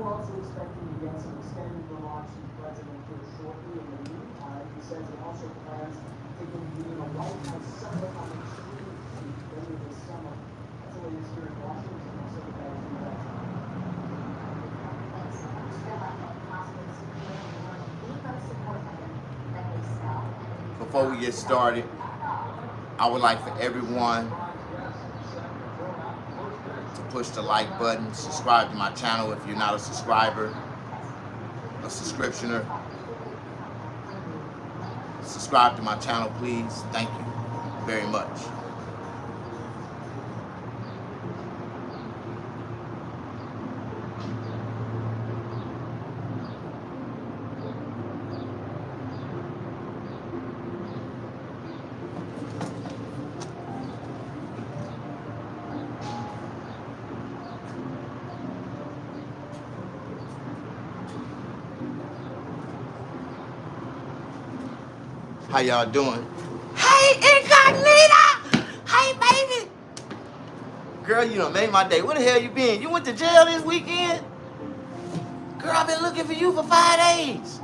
we're also expecting to get some extended remarks from President Bush shortly. In the meantime, he says he also plans to convene a White House summit on extreme heat later this summer. That's the latest here in Washington. I'll send it back to you guys. Thanks so much. Still on that possible security warning, the most support item that they sell. Before we get started, I would like for everyone to push the like button, subscribe to my channel if you're not a subscriber, a subscriptioner. Subscribe to my channel, please. Thank you very much. How y'all doing? Hey, Incognita! Hey, baby! Girl, you done made my day. Where the hell you been? You went to jail this weekend? Girl, I've been looking for you for 5 days.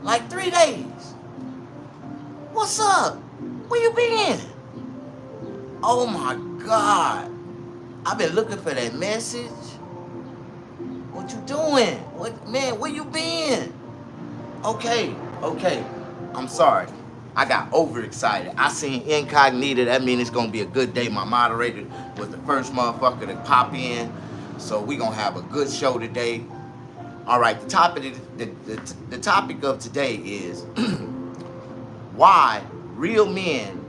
Like 3 days. What's up? Where you been? Oh my God. I've been looking for that message. What you doing? What, man, where you been? Okay. I'm sorry. I got overexcited. I seen Incognita. That means it's gonna be a good day. My moderator was the first motherfucker to pop in. So we gonna have a good show today. All right, the topic of today is why real men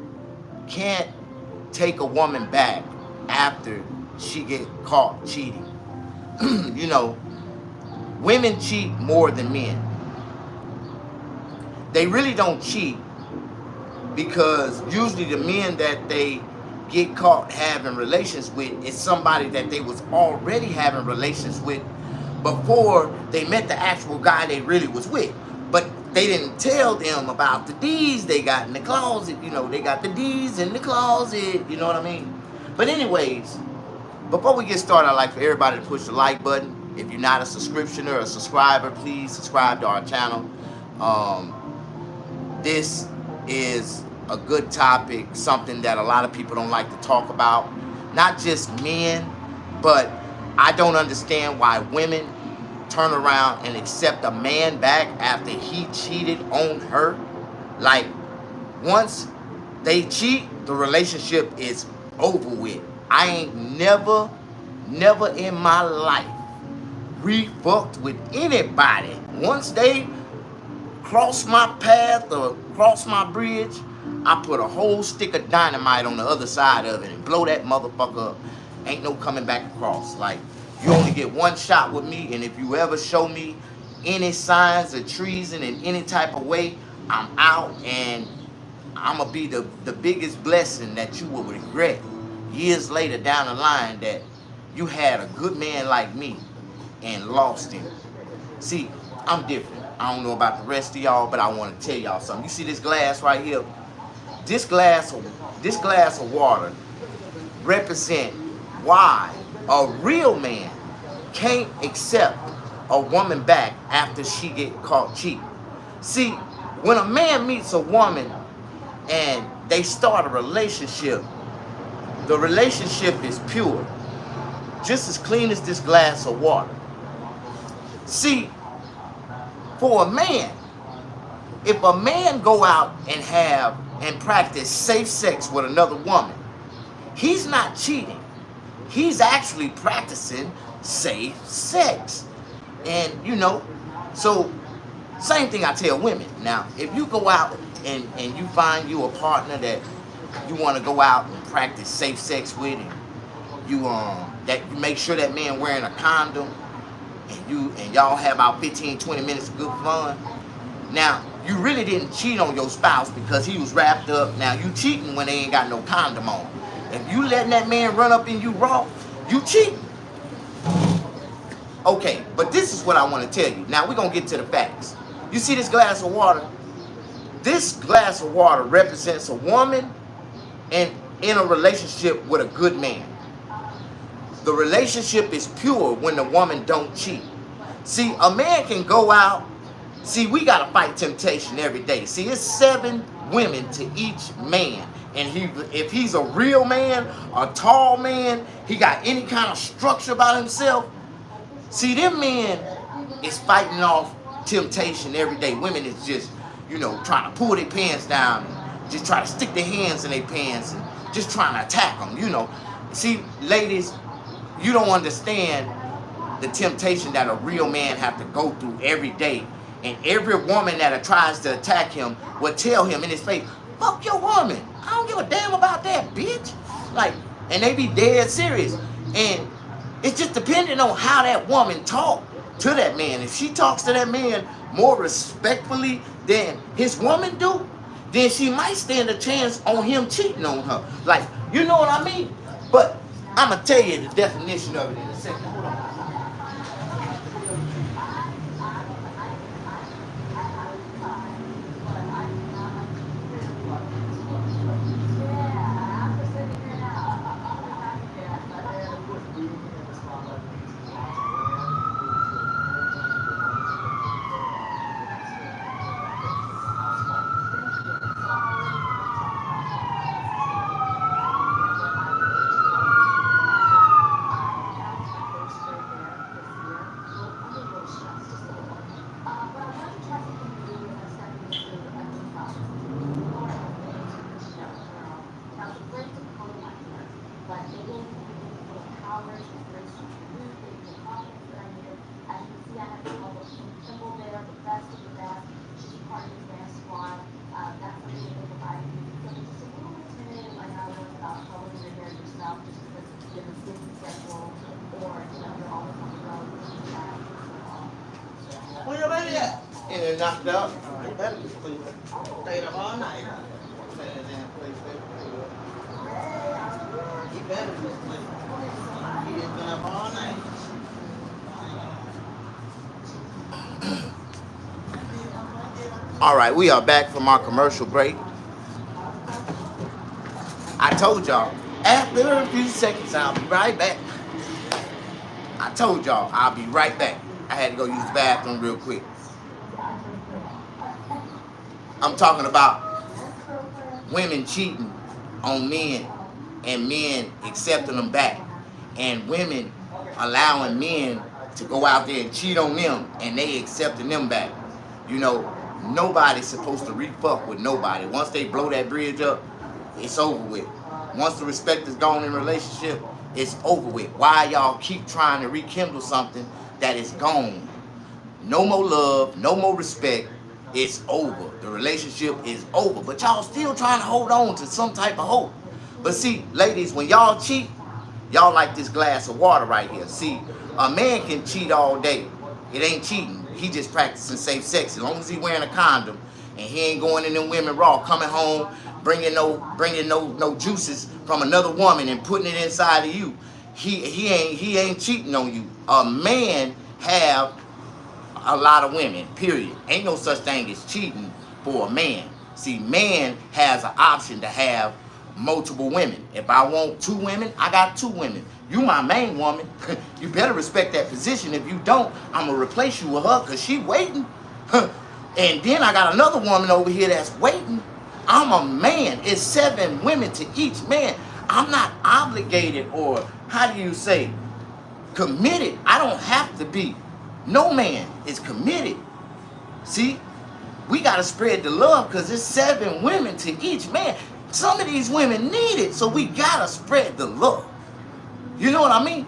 can't take a woman back after she get caught cheating. You know, women cheat more than men. They really don't cheat because usually the men that they get caught having relations with is somebody that they was already having relations with before they met the actual guy they really was with. But they didn't tell them about the D's they got in the closet. You know, they got the D's in the closet. You know what I mean? But anyways, before we get started, I'd like for everybody to push the like button. If you're not a subscriptioner or a subscriber, please subscribe to our channel. This is a good topic, something that a lot of people don't like to talk about. Not just men, but I don't understand why women turn around and accept a man back after he cheated on her. Like, once they cheat, the relationship is over with. I ain't never in my life re-fucked with anybody. Once they cross my path or cross my bridge, I put a whole stick of dynamite on the other side of it and blow that motherfucker up. Ain't no coming back across. Like, you only get one shot with me, and if you ever show me any signs of treason in any type of way, I'm out, and I'm gonna be the biggest blessing that you will regret years later down the line, that you had a good man like me and lost him. See, I'm different. I don't know about the rest of y'all, but I want to tell y'all something. You see this glass right here? This glass of water represent why a real man can't accept a woman back after she get caught cheating. See, when a man meets a woman and they start a relationship, the relationship is pure, just as clean as this glass of water. See, for a man, if a man go out and practice safe sex with another woman, he's not cheating. He's actually practicing safe sex. And, you know, so same thing I tell women. Now, if you go out and you find you a partner that you want to go out and practice safe sex with, and you make sure that man wearing a condom, and y'all have about 15-20 minutes of good fun. Now, you really didn't cheat on your spouse because he was wrapped up. Now, you cheating when they ain't got no condom on. If you letting that man run up in you raw, you cheating. Okay, but this is what I want to tell you. Now, we're going to get to the facts. You see this glass of water? This glass of water represents a woman in a relationship with a good man. The relationship is pure when the woman don't cheat. See, a man can go out. See, we got to fight temptation every day. See, it's 7 women to each man. And if he's a real man, a tall man, he got any kind of structure about himself. See, them men is fighting off temptation every day. Women is just, trying to pull their pants down, and just try to stick their hands in their pants, and just trying to attack them, See, ladies, you don't understand the temptation that a real man have to go through every day. And every woman that tries to attack him will tell him in his face, fuck your woman. I don't give a damn about that, bitch. Like, and they be dead serious. And it's just depending on how that woman talk to that man. If she talks to that man more respectfully than his woman do, then she might stand a chance on him cheating on her. Like, you know what I mean? But I'm going to tell you the definition of it in a second. Hold on. Where your baby at? And it knocked out. You better be sleeping. Stayed up all night. He better be sleeping. He just been up all night. All right, we are back from our commercial break. I told y'all, after a few seconds, I'll be right back. I told y'all, I'll be right back. I had to go use the bathroom real quick. I'm talking about women cheating on men and men accepting them back, and women allowing men to go out there and cheat on them and they accepting them back. Nobody's supposed to re-fuck with nobody. Once they blow that bridge up, it's over with. Once the respect is gone in a relationship, it's over with. Why y'all keep trying to rekindle something that is gone? No more love, no more respect. It's over. The relationship is over. But y'all still trying to hold on to some type of hope. But see, ladies, when y'all cheat, y'all like this glass of water right here. See, a man can cheat all day. It ain't cheating. He just practicing safe sex. As long as he wearing a condom and he ain't going in them women raw, coming home, bringing no juices from another woman and putting it inside of you. He ain't cheating on you. A man have a lot of women, period. Ain't no such thing as cheating for a man. See, man has an option to have multiple women. If I want 2 women, I got 2 women. You my main woman. You better respect that position. If you don't, I'm going to replace you with her because she waiting. And then I got another woman over here that's waiting. I'm a man. It's 7 women to each man. I'm not obligated, or how do you say, committed. I don't have to be. No man is committed. See, we got to spread the love because it's 7 women to each man. Some of these women need it, so we got to spread the love. You know what I mean?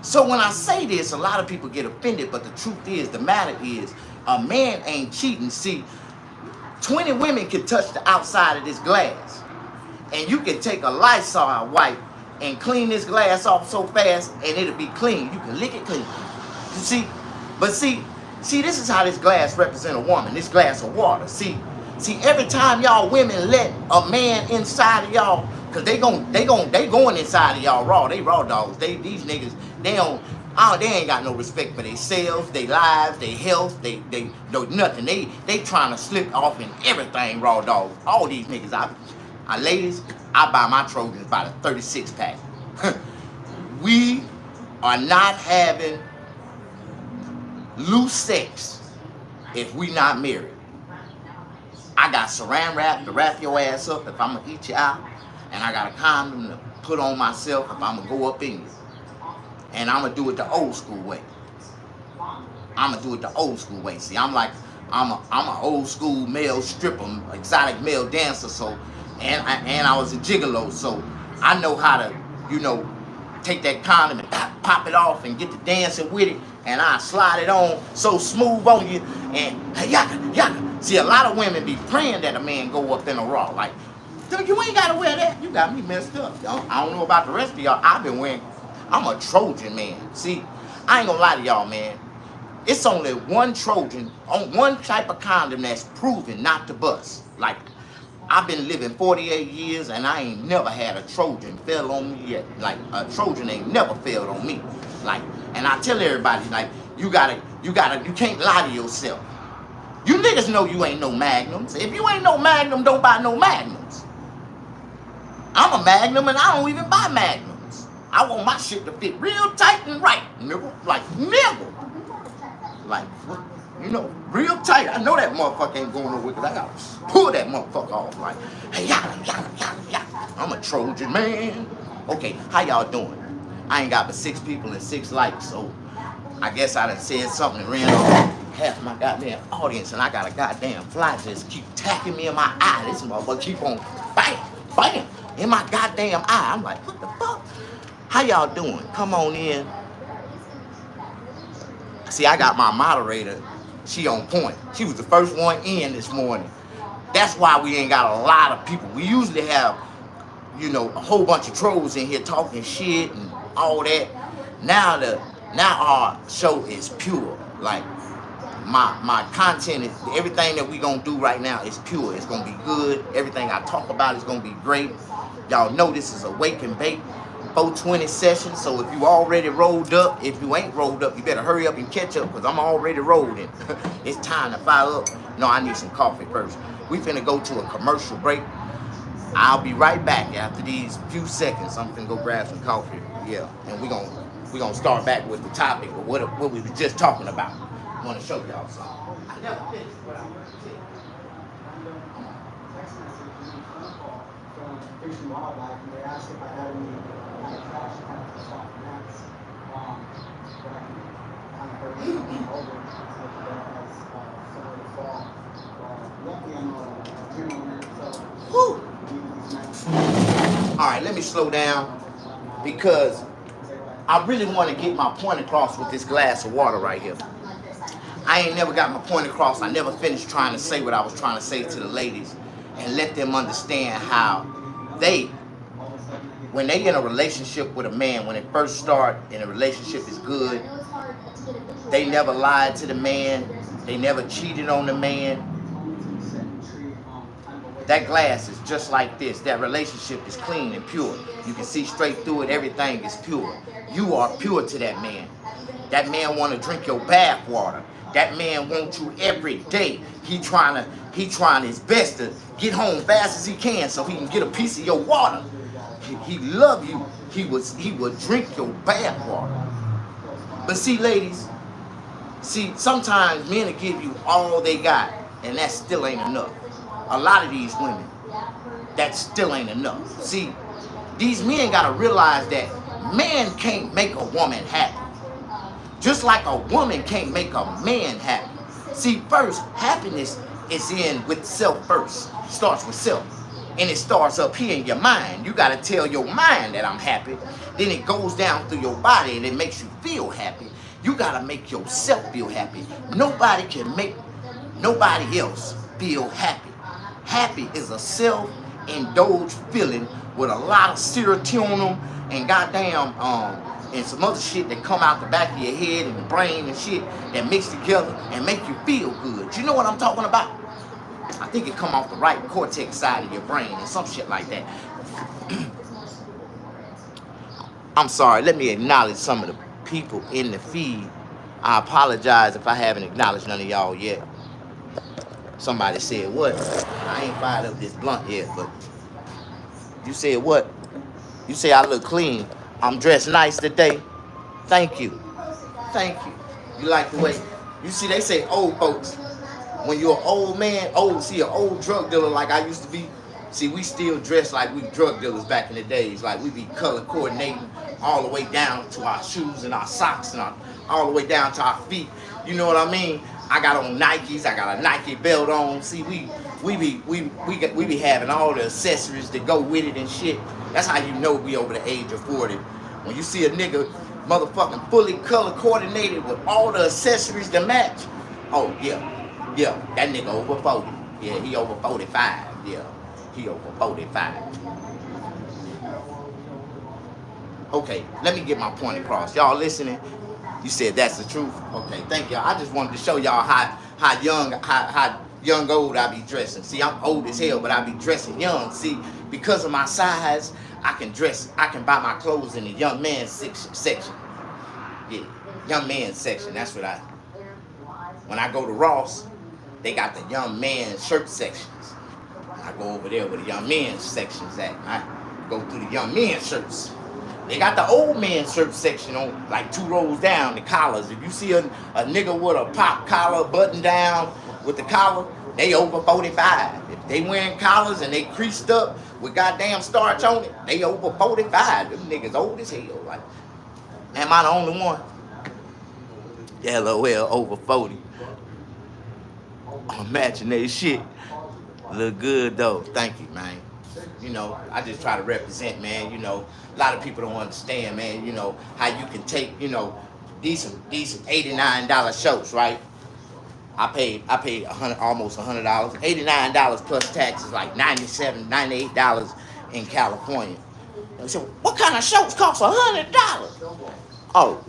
So when I say this, a lot of people get offended, but the truth is, the matter is, a man ain't cheating. See, 20 women can touch the outside of this glass, and you can take a Lysol wipe and clean this glass off so fast, and it'll be clean. You can lick it clean. You see? But see, this is how this glass represents a woman, this glass of water. See, every time y'all women let a man inside of y'all, because they going inside of y'all raw. They raw dogs. These niggas, they ain't got no respect for themselves, their lives, their health, they nothing. They trying to slip off in everything, raw dogs. All these niggas, ladies, I buy my Trojans by the 36 pack. We are not having loose sex if we not married. I got saran wrap to wrap your ass up if I'm gonna eat you out, and I got a condom to put on myself if I'm gonna go up in you. And I'm gonna do it the old school way. I'm gonna do it the old school way. See, I'm an old school male stripper, exotic male dancer. So, and I was a gigolo, so I know how to, take that condom and pop it off and get to dancing with it, and I slide it on so smooth on you, and yaka yaka. See, a lot of women be praying that a man go up in a raw. Like, dude, you ain't gotta wear that. You got me messed up. I don't know about the rest of y'all. I've been wearing. I'm a Trojan man. See, I ain't gonna lie to y'all, man. It's only one Trojan on one type of condom that's proven not to bust. Like, I've been living 48 years and I ain't never had a Trojan fail on me yet. Like, a Trojan ain't never failed on me. Like, and I tell everybody, like, you can't lie to yourself. You niggas know you ain't no Magnums. If you ain't no Magnum, don't buy no Magnums. I'm a Magnum and I don't even buy Magnums. I want my shit to fit real tight and right, nigga. Like, nigga. Like, real tight. I know that motherfucker ain't going nowhere because I gotta pull that motherfucker off. Like, hey, I'm a Trojan man. Okay, how y'all doing? I ain't got but 6 people and 6 likes, so I guess I done said something and ran off half my goddamn audience, and I got a goddamn fly just keep tapping me in my eye. This motherfucker keep on bam, bam, in my goddamn eye. I'm like, what the fuck? How y'all doing? Come on in. See, I got my moderator. She on point. She was the first one in this morning. That's why we ain't got a lot of people. We usually have, a whole bunch of trolls in here talking shit and all that. Now our show is pure. Like, my content is, everything that we gonna do right now is pure. It's gonna be good. Everything I talk about is gonna be great. Y'all know this is a wake and bake 420 session, so if you already rolled up, if you ain't rolled up, you better hurry up and catch up, because I'm already rolling. It's time to fire up. No, I need some coffee first. We finna go to a commercial break. I'll be right back after these few seconds. I'm finna go grab some coffee. Yeah, and we gonna start back with the topic of what we were just talking about. I want to show y'all something. I never finished what I want to say. Text message and phone call from Fish and Wildlife, and they asked if I had any kind of trash kind of soft nets that I can kind of hurt something over so that has somewhere to fall. Luckily, I'm a gym owner, so these nets. All right, let me slow down because I really want to get my point across with this glass of water right here. I ain't never got my point across. I never finished trying to say what I was trying to say to the ladies and let them understand how when they in a relationship with a man, when they first start and the relationship is good, they never lied to the man. They never cheated on the man. That glass is just like this. That relationship is clean and pure. You can see straight through it. Everything is pure. You are pure to that man. That man want to drink your bath water. That man wants you every day. He trying his best to get home fast as he can so he can get a piece of your water. He love you. He would drink your bath water. But see, ladies, sometimes men will give you all they got, and that still ain't enough. A lot of these women, that still ain't enough. See, these men gotta realize that man can't make a woman happy. Just like a woman can't make a man happy. See, first, happiness is in with self first. Starts with self. And it starts up here in your mind. You gotta tell your mind that I'm happy. Then it goes down through your body and it makes you feel happy. You gotta make yourself feel happy. Nobody can make nobody else feel happy. Happy is a self-indulged feeling with a lot of serotonin and goddamn and some other shit that come out the back of your head and the brain and shit that mix together and make you feel good. You know what I'm talking about? I think it come off the right cortex side of your brain and some shit like that. I'm sorry, let me acknowledge some of the people in the feed. I apologize if I haven't acknowledged none of y'all yet. Somebody said what? I ain't fired up this blunt yet, but you said what? You say I look clean. I'm dressed nice today. Thank you. Thank you. You like the way You see, they say old folks. When you're an old man, an old drug dealer like I used to be. See, we still dress like we drug dealers back in the days. Like we be color coordinating all the way down to our shoes and our socks and all the way down to our feet. You know what I mean? I got on Nikes. I got a Nike belt on. See, we be having all the accessories that go with it and shit. That's how you know we over the age of 40. When you see a nigga motherfucking fully color coordinated with all the accessories to match, oh yeah, that nigga over 40. Yeah, he over 45. Yeah, he over 45. Okay, let me get my point across. Y'all listening? You said that's the truth? Okay, thank y'all. I just wanted to show y'all how young old I be dressing. See, I'm old as hell, but I be dressing young. See, because of my size, I can buy my clothes in the young man section. Yeah, young man section. That's what when I go to Ross, they got the young man shirt sections. I go over there where the young men sections at. I go through the young men shirts. They got the old man shirt section on like 2 rows down, the collars. If you see a nigga with a pop collar button down with the collar, they over 45. If they wearing collars and they creased up with goddamn starch on it, they over 45. Them niggas old as hell. Like, am I the only one? LOL over 40. I'm matching that shit. Look good though. Thank you, man. You know, I just try to represent, man. You know, a lot of people don't understand, man, you know, how you can take, you know, these $89 shirts, right? I paid almost $100. $89 plus tax is like $97, $98 in California. And so what kind of shirts cost $100? Oh,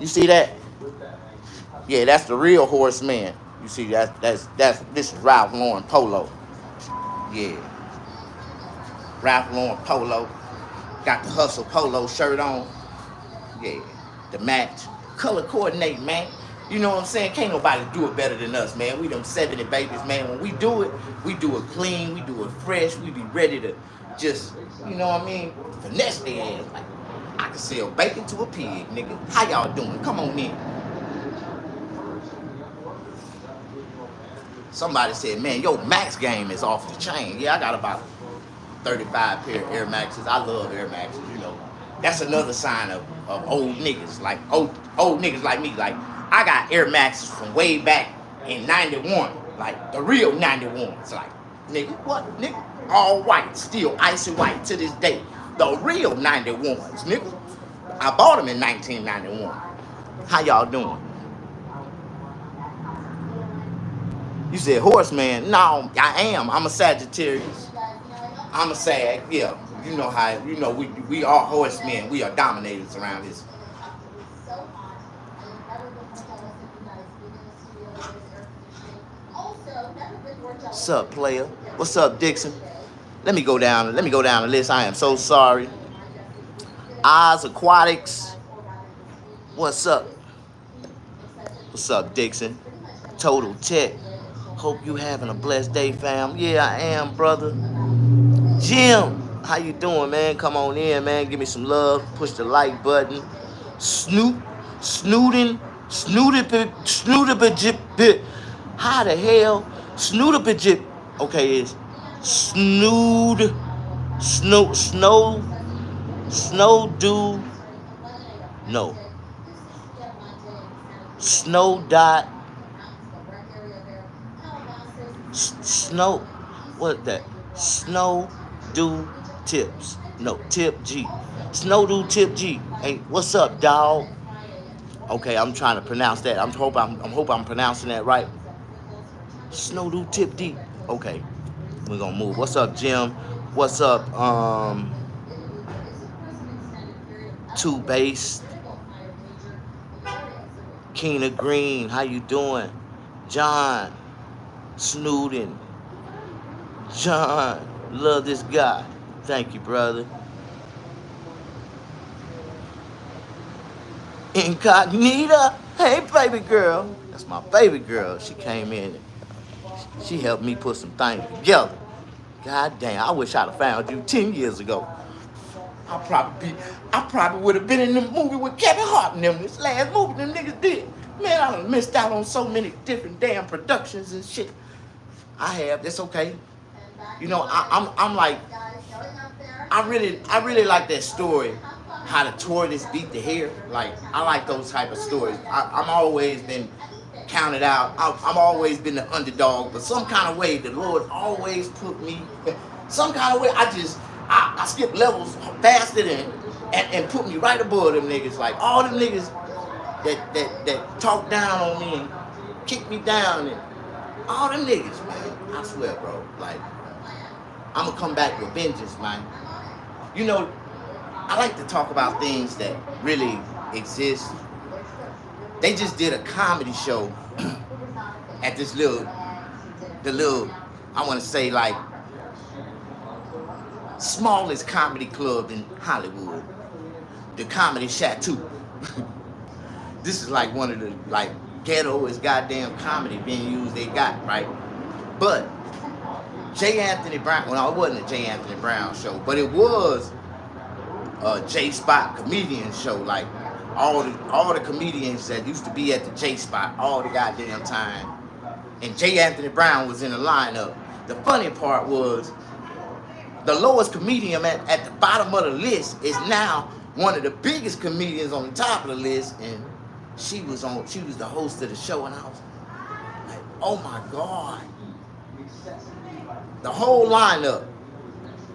you see that? Yeah, that's the real horseman. You see this is Ralph Lauren Polo. Yeah. Ralph Lauren Polo. Got the Hustle Polo shirt on. Yeah. The match. Color coordinate, man. You know what I'm saying? Can't nobody do it better than us, man. We them 70 babies, man. When we do it clean, we do it fresh, we be ready to just, you know what I mean, finesse their ass. Like, I can sell bacon to a pig, nigga. How y'all doing? Come on in. Somebody said, man, your Max game is off the chain. Yeah, I got about 35 pair of Air Maxes. I love Air Maxes, you know. That's another sign of old niggas, like old niggas like me. Like, I got Air Maxes from way back in 91, like the real 91s. Like, nigga, what, nigga? All white, still icy white to this day. The real 91s, nigga. I bought them in 1991. How y'all doing? You said horseman. No, I am. I'm a Sagittarius. I'm a Sag. Yeah, you know how. You know we are horsemen. We are dominators around this. What's up, player? What's up, Dixon? Let me go down the list. I am so sorry. Oz Aquatics. What's up? What's up, Dixon? Total Tech. Hope you having a blessed day, fam. Yeah, I am, brother. Jim, how you doing, man? Come on in, man. Give me some love. Push the like button. Snootin'. How the hell? Snoodabajip. Okay, it's snow do. No. Snow dot. Snow. What that? Snow do tips. No, tip G. Snow do tip G. Hey, what's up, dog? Okay, I'm trying to pronounce that. I'm hope I'm pronouncing that right. Snow do tip D. Okay, we're gonna move. What's up, Jim? What's up, Two Base? Keena Green, how you doing? John Snooden. John, love this guy. Thank you, brother. Incognita. Hey, baby girl. That's my baby girl. She came in. She helped me put some things together. God damn, I wish I'd have found you 10 years ago. I probably would have been in the movie with Kevin Hart and them. This last movie them niggas did. Man, I done missed out on so many different damn productions and shit. I have. That's okay. You know, I'm like, I really like that story. How the tortoise beat the hare. Like, I like those type of stories. I'm always been counted out. I've always been the underdog, but some kind of way the Lord always put me. Some kind of way I skip levels faster than and put me right above them niggas. Like all them niggas that talk down on me and kick me down and all them niggas, man. I swear, bro. Like I'm gonna come back with vengeance, man. You know, I like to talk about things that really exist. They just did a comedy show at this little, I want to say like, smallest comedy club in Hollywood, the Comedy Chateau. This is like one of the like ghettoest goddamn comedy venues they got, right? But J. Anthony Brown, well, it wasn't a J. Anthony Brown show, but it was a J Spot comedian show. Like all the comedians that used to be at the J Spot all the goddamn time, and J. Anthony Brown was in the lineup. The funny part was the lowest comedian at the bottom of the list is now one of the biggest comedians on the top of the list, and she was the host of the show, and I was like, oh my God. The whole lineup,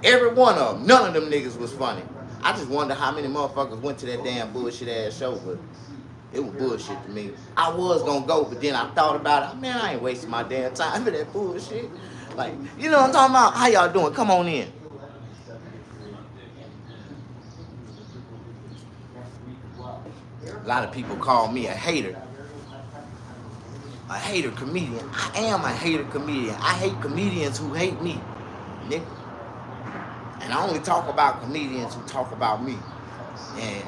every one of them, none of them niggas was funny. I just wonder how many motherfuckers went to that damn bullshit ass show, but it was bullshit to me. I was gonna go, but then I thought about it. Man, I ain't wasting my damn time for that bullshit. Like, you know what I'm talking about? How y'all doing? Come on in. A lot of people call me a hater. A hater comedian. I am a hater comedian. I hate comedians who hate me, nigga. And I only talk about comedians who talk about me, and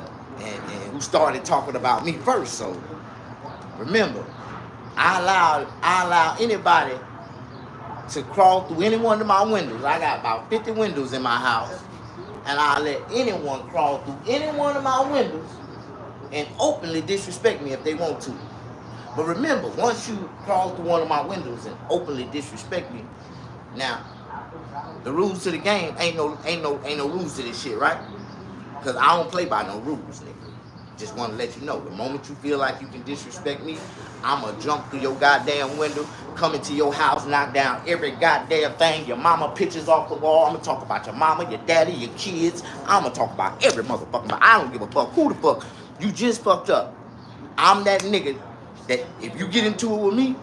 who started talking about me first. So remember, I allow anybody to crawl through any one of my windows. I got about 50 windows in my house, and I let anyone crawl through any one of my windows and openly disrespect me if they want to. But remember, once you crawl through one of my windows and openly disrespect me, now the rules to the game ain't no rules to this shit, right? Because I don't play by no rules, nigga. Just want to let you know, the moment you feel like you can disrespect me, I'ma jump through your goddamn window, come into your house, knock down every goddamn thing, your mama pictures off the wall. I'ma talk about your mama, your daddy, your kids. I'ma talk about every motherfucker, but I don't give a fuck who the fuck you just fucked up. I'm that nigga that if you get into it with me,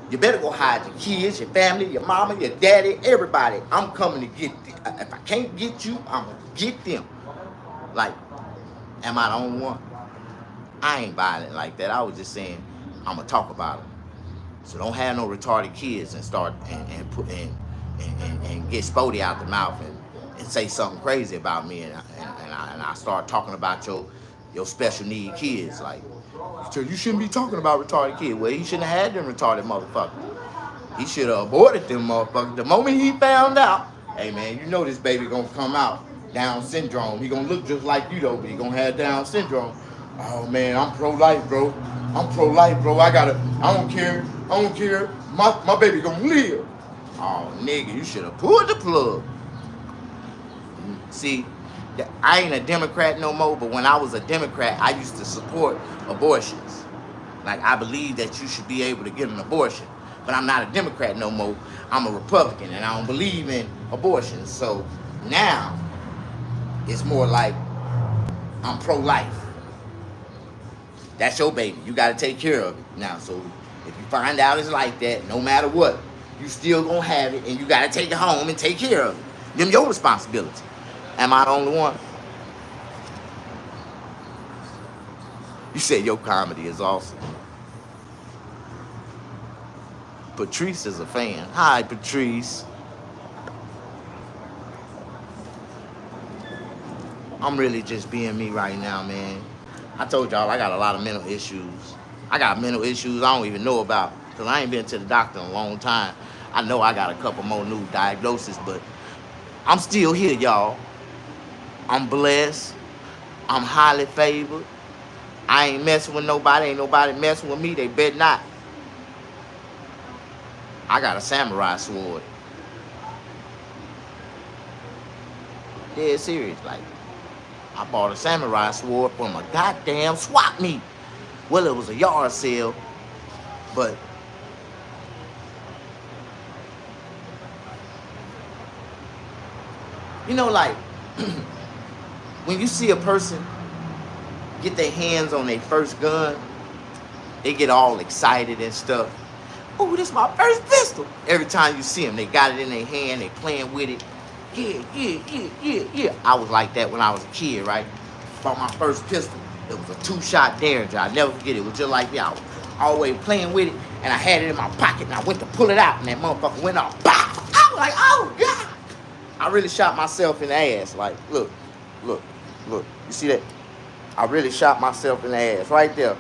you better go hide your kids, your family, your mama, your daddy, everybody. I'm coming to get them. If I can't get you, I'm going to get them. Like, am I the only one? I ain't violent like that. I was just saying, I'm going to talk about them. So don't have no retarded kids and start and get Spody out the mouth and say something crazy about me. And I start talking about your special need kids. Like, so you shouldn't be talking about retarded kids. Well, he shouldn't have had them retarded motherfuckers. He should have aborted them motherfuckers. The moment he found out, hey man, you know this baby gonna come out Down syndrome. He gonna look just like you though, but he gonna have Down syndrome. Oh man, I'm pro-life, bro. I'm pro-life, bro. I don't care. My baby gonna live. Oh nigga, you should have pulled the plug. See, I ain't a Democrat no more, but when I was a Democrat, I used to support abortions. Like, I believe that you should be able to get an abortion. But I'm not a Democrat no more. I'm a Republican, and I don't believe in abortions. So now, it's more like I'm pro-life. That's your baby. You got to take care of it. Now, so if you find out it's like that, no matter what, you still going to have it, and you got to take it home and take care of it. Them your responsibility. Am I the only one? You said your comedy is awesome. Patrice is a fan. Hi, Patrice. I'm really just being me right now, man. I told y'all I got a lot of mental issues. I got mental issues I don't even know about because I ain't been to the doctor in a long time. I know I got a couple more new diagnoses, but I'm still here, y'all. I'm blessed. I'm highly favored. I ain't messing with nobody. Ain't nobody messing with me. They bet not. I got a samurai sword. Dead serious. Like, I bought a samurai sword from a goddamn swap meet. Well, it was a yard sale, but you know, like, when you see a person get their hands on their first gun, they get all excited and stuff. Oh, this is my first pistol. Every time you see them, they got it in their hand, they playing with it. Yeah. I was like that when I was a kid, right? Bought my first pistol. It was a 2-shot Derringer. I'll never forget it. It was just like that. I was always playing with it, and I had it in my pocket, and I went to pull it out, and that motherfucker went off. Pow! I was like, oh, God! I really shot myself in the ass. Like, look. You see that? I really shot myself in the ass right there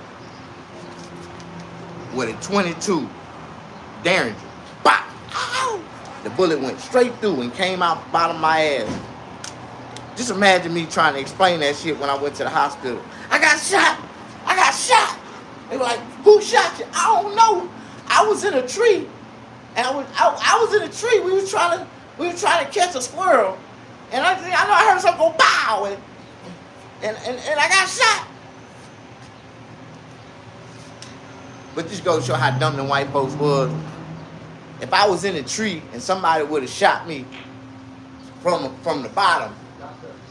with a 22 Derringer. Bop! Ow! The bullet went straight through and came out the bottom of my ass. Just imagine me trying to explain that shit when I went to the hospital. I got shot. They were like, who shot you? I don't know. I was in a tree. And I was in a tree. We was trying to catch a squirrel. And I know I heard something go bow, and I got shot. But this goes to show how dumb the white folks was. If I was in a tree and somebody would have shot me from the bottom,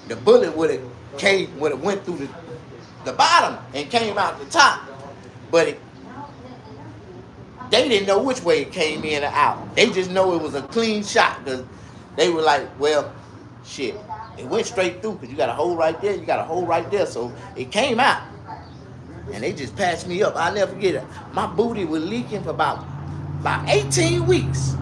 the bullet would have went through the bottom and came out the top. But they didn't know which way it came in or out. They just know it was a clean shot, because they were like, well, shit, it went straight through, because you got a hole right there, you got a hole right there, so it came out. And they just patched me up. I'll never forget it. My booty was leaking for about 18 weeks.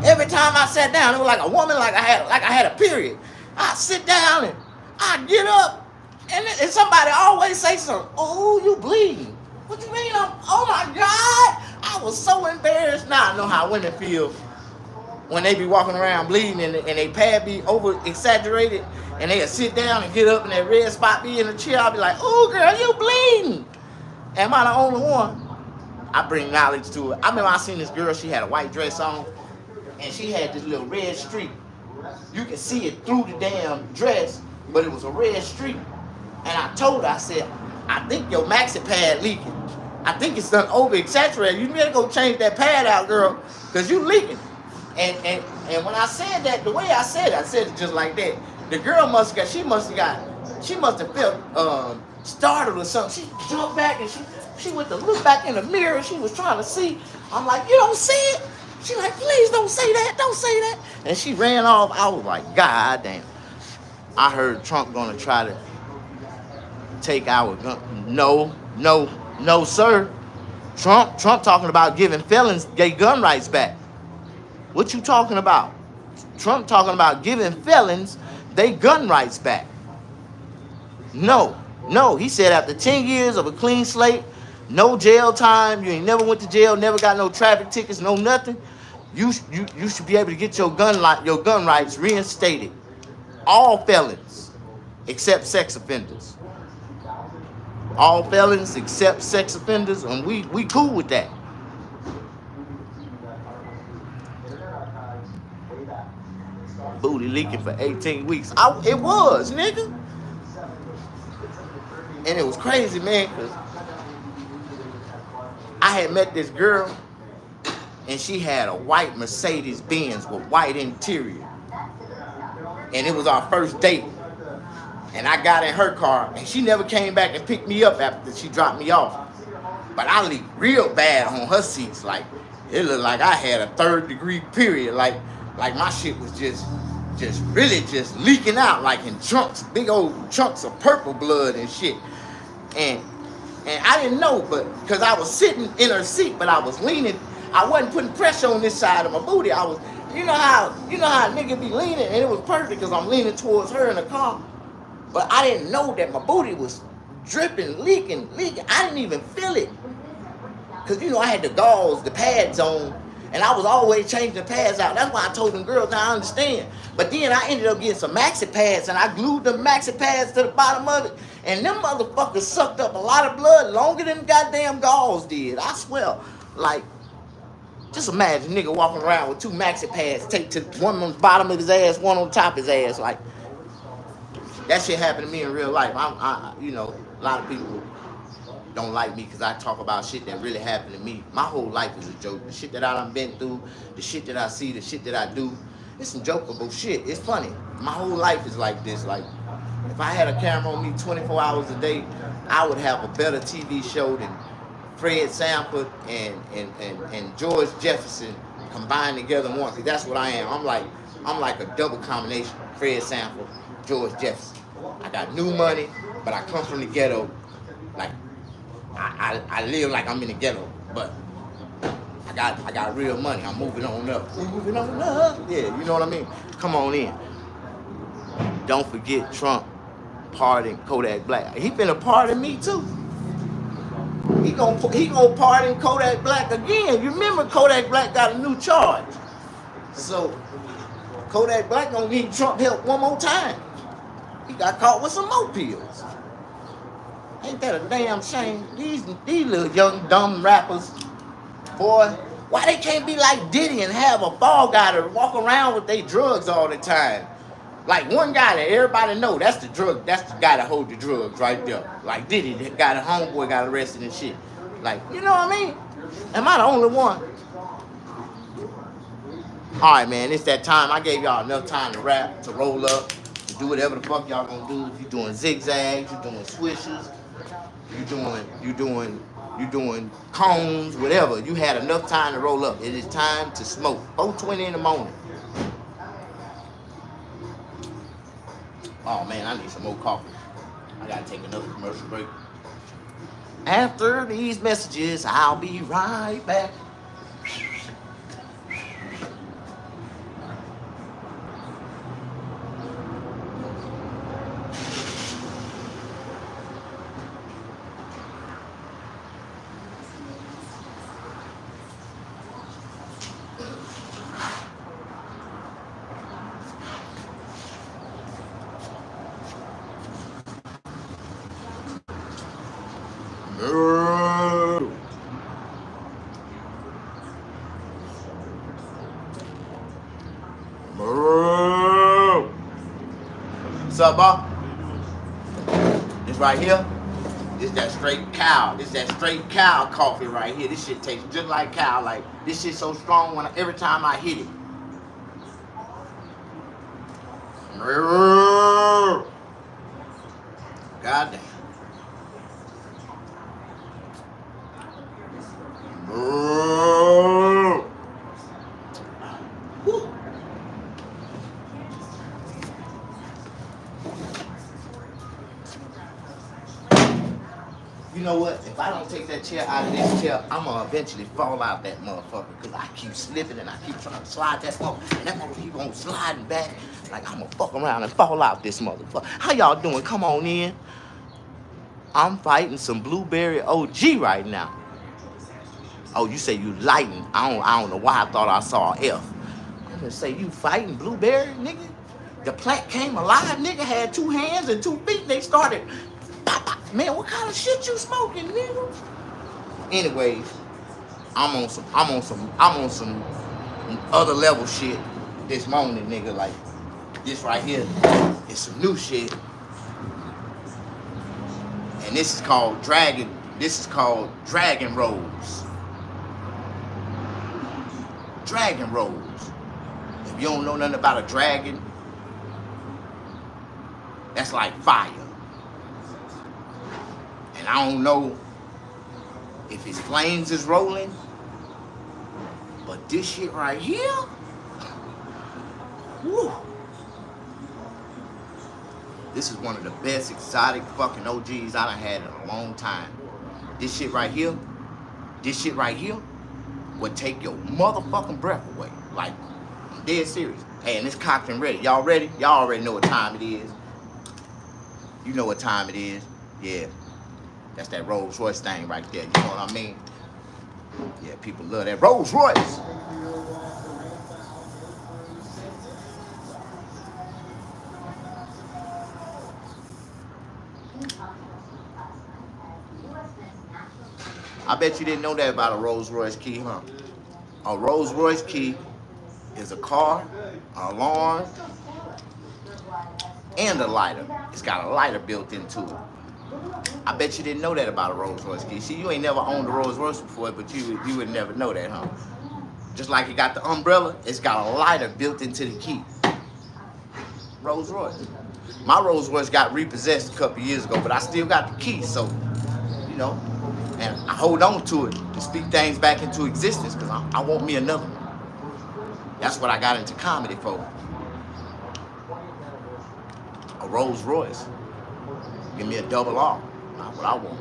Every time I sat down, it was like a woman, like I had a period. I sit down and I get up, and somebody always say something. Oh, you bleeding? What you mean? Oh my God! I was so embarrassed. Now I know how women feel when they be walking around bleeding and they pad be over exaggerated, and they'll sit down and get up and that red spot be in the chair. I'll be like, oh girl, you bleeding? Am I the only one? I bring knowledge to it. I remember I seen this girl, she had a white dress on, and she had this little red streak. You can see it through the damn dress, but it was a red streak. And I told her, I said, I think your maxi pad leaking. I think it's done over exaggerated. You better go change that pad out, girl, because you leaking. And when I said that, the way I said it just like that. The girl must have felt startled or something. She jumped back and she went to look back in the mirror. She was trying to see. I'm like, you don't see it? She like, please don't say that. And she ran off. I was like, God damn. I heard Trump gonna try to take our gun. No, sir. Trump talking about giving felons their gun rights back. What you talking about? Trump talking about giving felons their gun rights back. No. He said after 10 years of a clean slate, no jail time, you ain't never went to jail, never got no traffic tickets, no nothing. You should be able to get your gun rights reinstated. All felons, except sex offenders. All felons except sex offenders, and we cool with that. Booty leaking for 18 weeks. It was, nigga. And it was crazy, man, because I had met this girl, and she had a white Mercedes-Benz with white interior. And it was our first date. And I got in her car, and she never came back and picked me up after she dropped me off. But I leaked real bad on her seats. Like, it looked like I had a 3rd-degree period. Like my shit was just really leaking out, like in chunks, big old chunks of purple blood and shit. And I didn't know, but because I was sitting in her seat, but I was leaning. I wasn't putting pressure on this side of my booty. I was, you know how a nigga be leaning, and it was perfect because I'm leaning towards her in the car. But I didn't know that my booty was dripping, leaking. I didn't even feel it. Because, I had the gauze, the pads on, And I was always changing the pads out. That's why I told them girls, now I understand. But then I ended up getting some maxi pads, and I glued the maxi pads to the bottom of it. And them motherfuckers sucked up a lot of blood longer than goddamn gauze did. I swear. Like, just imagine a nigga walking around with 2 maxi pads taped to one on the bottom of his ass, one on top of his ass. Like, that shit happened to me in real life. You know, a lot of people don't like me because I talk about shit that really happened to me. My whole life is a joke. The shit that I done been through, the shit that I see, the shit that I do, it's some jokeable shit. It's funny. My whole life is like this. Like, if I had a camera on me 24 hours a day, I would have a better TV show than Fred Sanford and George Jefferson combined together in one. Because that's what I am. I'm like a double combination. Fred Sanford, George Jefferson. I got new money, but I come from the ghetto. Like, I live like I'm in the ghetto, but I got real money. I'm moving on up. Moving on up. Yeah, you know what I mean? Come on in. Don't forget Trump pardon Kodak Black. He finna pardon me too. He gonna pardon Kodak Black again. You remember Kodak Black got a new charge. So Kodak Black gonna need Trump help one more time. He got caught with some more pills. Ain't that a damn shame? These little young dumb rappers, boy, why they can't be like Diddy and have a fall guy to walk around with their drugs all the time? Like one guy that everybody know, that's the guy that hold the drugs right there. Like Diddy, that guy, the homeboy got arrested and shit. Like, you know what I mean? Am I the only one? All right, man, it's that time. I gave y'all enough time to rap, to roll up, to do whatever the fuck y'all gonna do. If you're doing zigzags, you're doing swishes, you're doing cones, whatever. You had enough time to roll up. It is time to smoke. 4:20 in the morning. Oh man, I need some more coffee. I gotta take another commercial break. After these messages, I'll be right back. What's up, Bob? This right here, this that straight cow. This that straight cow coffee right here. This shit tastes just like cow. Like, this shit so strong every time I hit it. God damn. You know what? If I don't take that chair out of this chair, I'm gonna eventually fall out that motherfucker. Cause I keep slipping and I keep trying to slide that motherfucker. And that motherfucker keep on sliding back. Like I'm gonna fuck around and fall out this motherfucker. How y'all doing? Come on in. I'm fighting some Blueberry OG right now. Oh, you say you lighting. I don't know why I thought I saw an F. I'm gonna say you fighting Blueberry, nigga? The plant came alive, nigga, had 2 hands and 2 feet. They started, pop, pop. Man, what kind of shit you smoking, nigga? Anyways, I'm on some other level shit this morning, nigga. Like this right here is some new shit. And this is called Dragon Rolls. Dragon Rolls. If you don't know nothing about a dragon, that's like fire. And I don't know if his flames is rolling, but this shit right here, whew. This is one of the best exotic fucking OGs I done had in a long time. This shit right here would take your motherfucking breath away. Like, I'm dead serious. Hey, and it's cocked and ready. Y'all ready? Y'all already know what time it is. You know what time it is. Yeah. That's that Rolls Royce thing right there. You know what I mean? Yeah, people love that Rolls Royce. I bet you didn't know that about a Rolls Royce key, huh? A Rolls Royce key is a car, an alarm, and a lighter. It's got a lighter built into it. I bet you didn't know that about a Rolls Royce key. See, you ain't never owned a Rolls Royce before, but you would never know that, huh? Just like it got the umbrella, it's got a lighter built into the key. Rolls Royce. My Rolls Royce got repossessed a couple years ago, but I still got the key, so, you know, and I hold on to it to speak things back into existence because I want me another one. That's what I got into comedy for. A Rolls Royce. Give me a double R. Not what I want.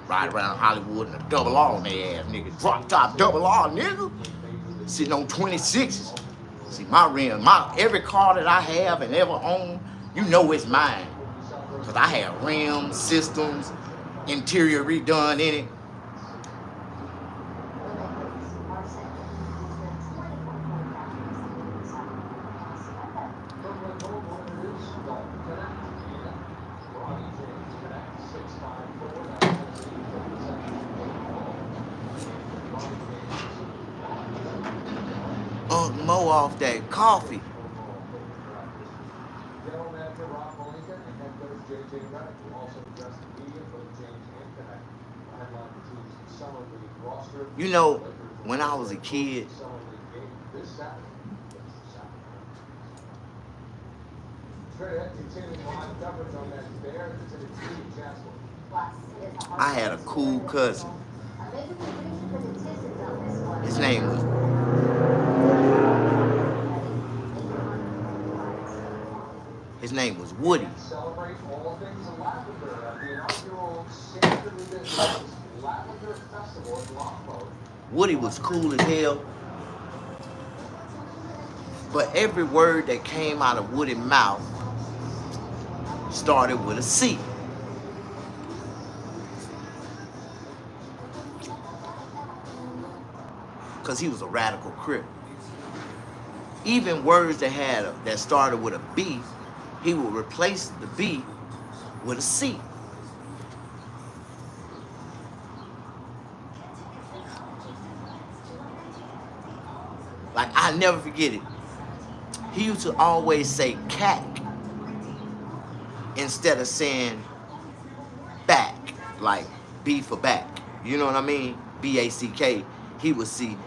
Ride around Hollywood in a double R on their ass, nigga. Drop top double R, nigga. Sitting on 26s. See, my rims, every car that I have and ever own, you know it's mine. Because I have rims, systems, interior redone in it. Mo off that coffee. You know, when I was a kid, I had a cool cousin. His name was Woody. Woody was cool as hell, but every word that came out of Woody's mouth started with a C. Because he was a radical Crip. Even words that started with a B, he would replace the B with a C. Like, I'll never forget it. He used to always say cack instead of saying back, like B for back. You know what I mean? B-A-C-K. He would say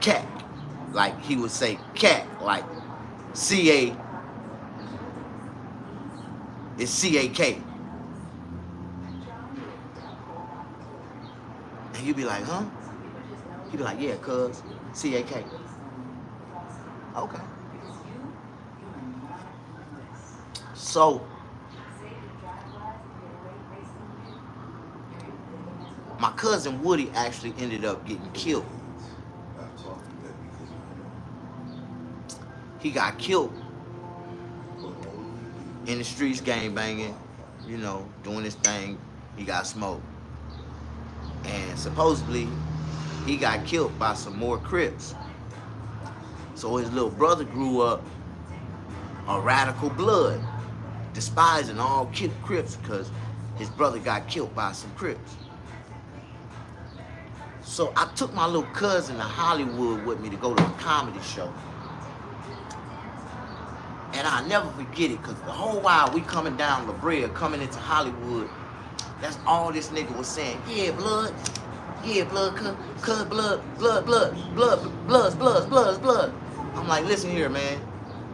cack. Like, he would say cat, like C-A is C-A-K. And you'd be like, huh? He'd be like, yeah, cuz, C-A-K. Okay. So, my cousin Woody actually ended up getting killed. He got killed in the streets, gang banging, you know, doing his thing. He got smoked. And supposedly, he got killed by some more Crips. So his little brother grew up a radical blood, despising all Crips because his brother got killed by some Crips. So I took my little cousin to Hollywood with me to go to a comedy show. And I'll never forget it, because the whole while we coming down La Brea, coming into Hollywood, that's all this nigga was saying. Yeah, blood. Yeah, blood, cuz blood. I'm like, listen here, man.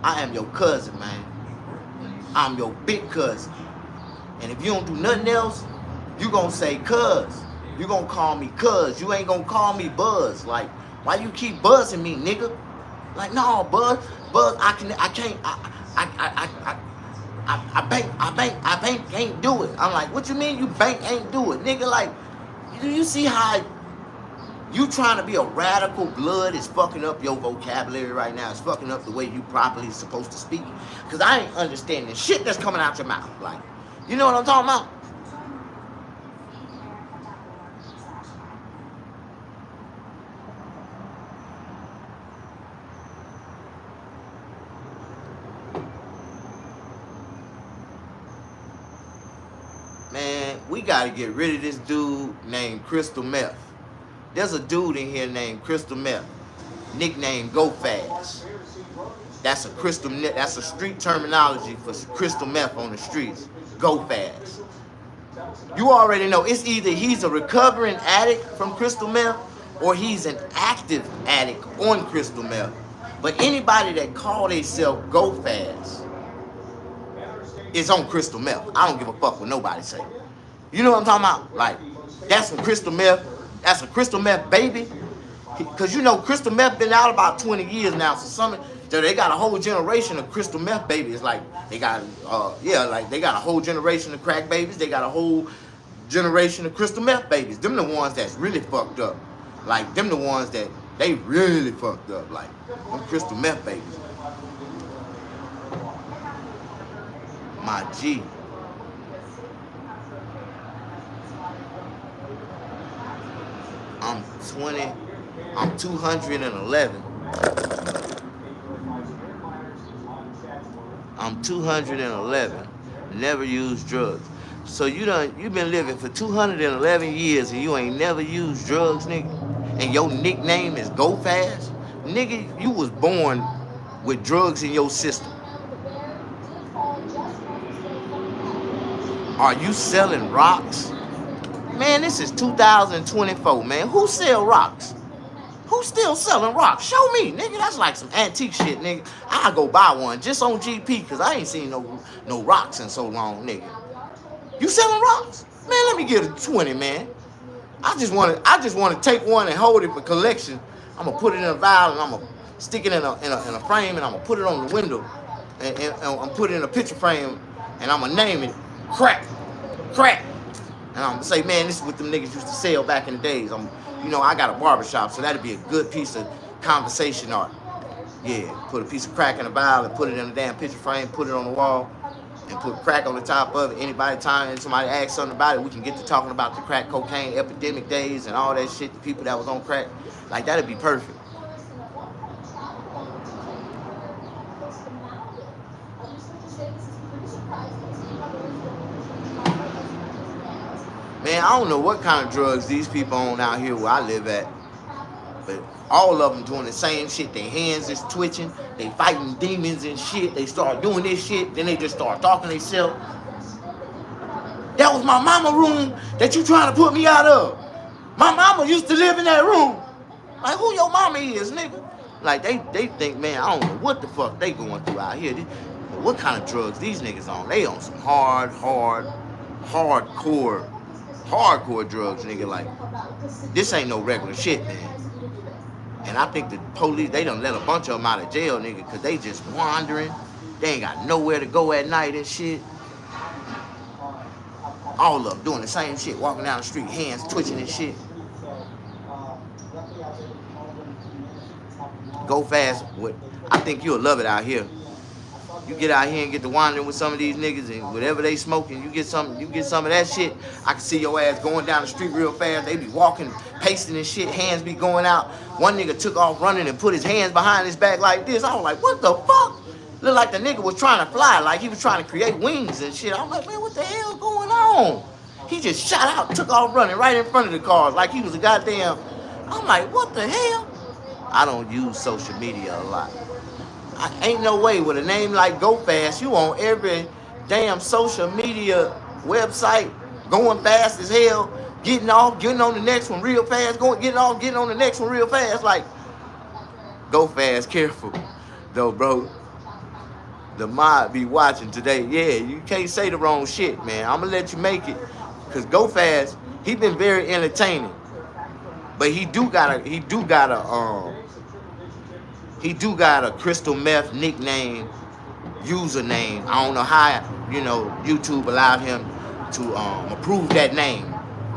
I am your cousin, man. I'm your big cousin. And if you don't do nothing else, you gonna say cuz. You gonna call me cuz. You ain't gonna call me Buzz. Like, why you keep buzzing me, nigga? Like, no, Buzz, I bank ain't do it. I'm like, what you mean you bank ain't do it? Nigga, like, do you see how you trying to be a radical blood is fucking up your vocabulary right now? It's fucking up the way you properly supposed to speak. Because I ain't understanding shit that's coming out your mouth. Like, you know what I'm talking about? we gotta get rid of this dude named Crystal Meth. There's a dude in here named Crystal Meth, nicknamed Go Fast. That's a street terminology for crystal meth on the streets. Go Fast. You already know it's either he's a recovering addict from crystal meth or he's an active addict on crystal meth. But anybody that call themselves Go Fast is on crystal meth. I don't give a fuck what nobody say. You know what I'm talking about? Like, that's some crystal meth. That's a crystal meth baby. Because you know crystal meth been out about 20 years now. So they got a whole generation of crystal meth babies. Like they got they got a whole generation of crack babies. They got a whole generation of crystal meth babies. Them the ones that's really fucked up. Like them the ones that they really fucked up. Like them crystal meth babies. My G. I'm 211. I'm 211. Never used drugs. So you've been living for 211 years and you ain't never used drugs, nigga? And your nickname is Go Fast? Nigga, you was born with drugs in your system. Are you selling rocks? Man, this is 2024, man. Who sell rocks? Who's still selling rocks? Show me, nigga. That's like some antique shit, nigga. I go buy one just on GP because I ain't seen no rocks in so long, nigga. You selling rocks? Man, let me get a 20, man. I just want to take one and hold it for collection. I'm gonna put it in a vial and I'm gonna stick it in a frame and I'm gonna put it on the window and I'm put it in a picture frame and I'm gonna name it Crack. And I'm gonna say, man, this is what them niggas used to sell back in the days. I got a barbershop, so that'd be a good piece of conversation art. Yeah, put a piece of crack in a vial and put it in a damn picture frame, put it on the wall, and put crack on the top of it. Anytime somebody asks something about it, we can get to talking about the crack cocaine epidemic days and all that shit, the people that was on crack. Like, that'd be perfect. Man, I don't know what kind of drugs these people on out here where I live at, but all of them doing the same shit. Their hands is twitching, they fighting demons and shit. They start doing this shit, then they just start talking themselves. That was my mama room that you trying to put me out of. My mama used to live in that room. Like, who your mama is, nigga? Like, they think, man, I don't know what the fuck they going through out here. What kind of drugs these niggas on? They on some hardcore drugs, nigga. Like, this ain't no regular shit, man. And I think the police, they done let a bunch of them out of jail, nigga, because they just wandering. They ain't got nowhere to go at night and shit. All of them doing the same shit, walking down the street, hands twitching and shit. Go Fast. I think you'll love it out here. You get out here and get to wandering with some of these niggas and whatever they smoking, you get some of that shit. I can see your ass going down the street real fast. They be walking, pacing and shit, hands be going out. One nigga took off running and put his hands behind his back like this. I was like, what the fuck? Looked like the nigga was trying to fly, like he was trying to create wings and shit. I was like, man, what the hell going on? He just shot out, took off running right in front of the cars like he was a goddamn. I'm like, what the hell? I don't use social media a lot. Ain't no way with a name like Go Fast, you on every damn social media website, going fast as hell, getting off, getting on the next one real fast, getting off, getting on the next one real fast. Like, Go Fast, careful, though, bro. The mob be watching today. Yeah, you can't say the wrong shit, man. I'm gonna let you make it, cause Go Fast, he been very entertaining, but he do got a crystal meth nickname, username. I don't know how, YouTube allowed him to approve that name.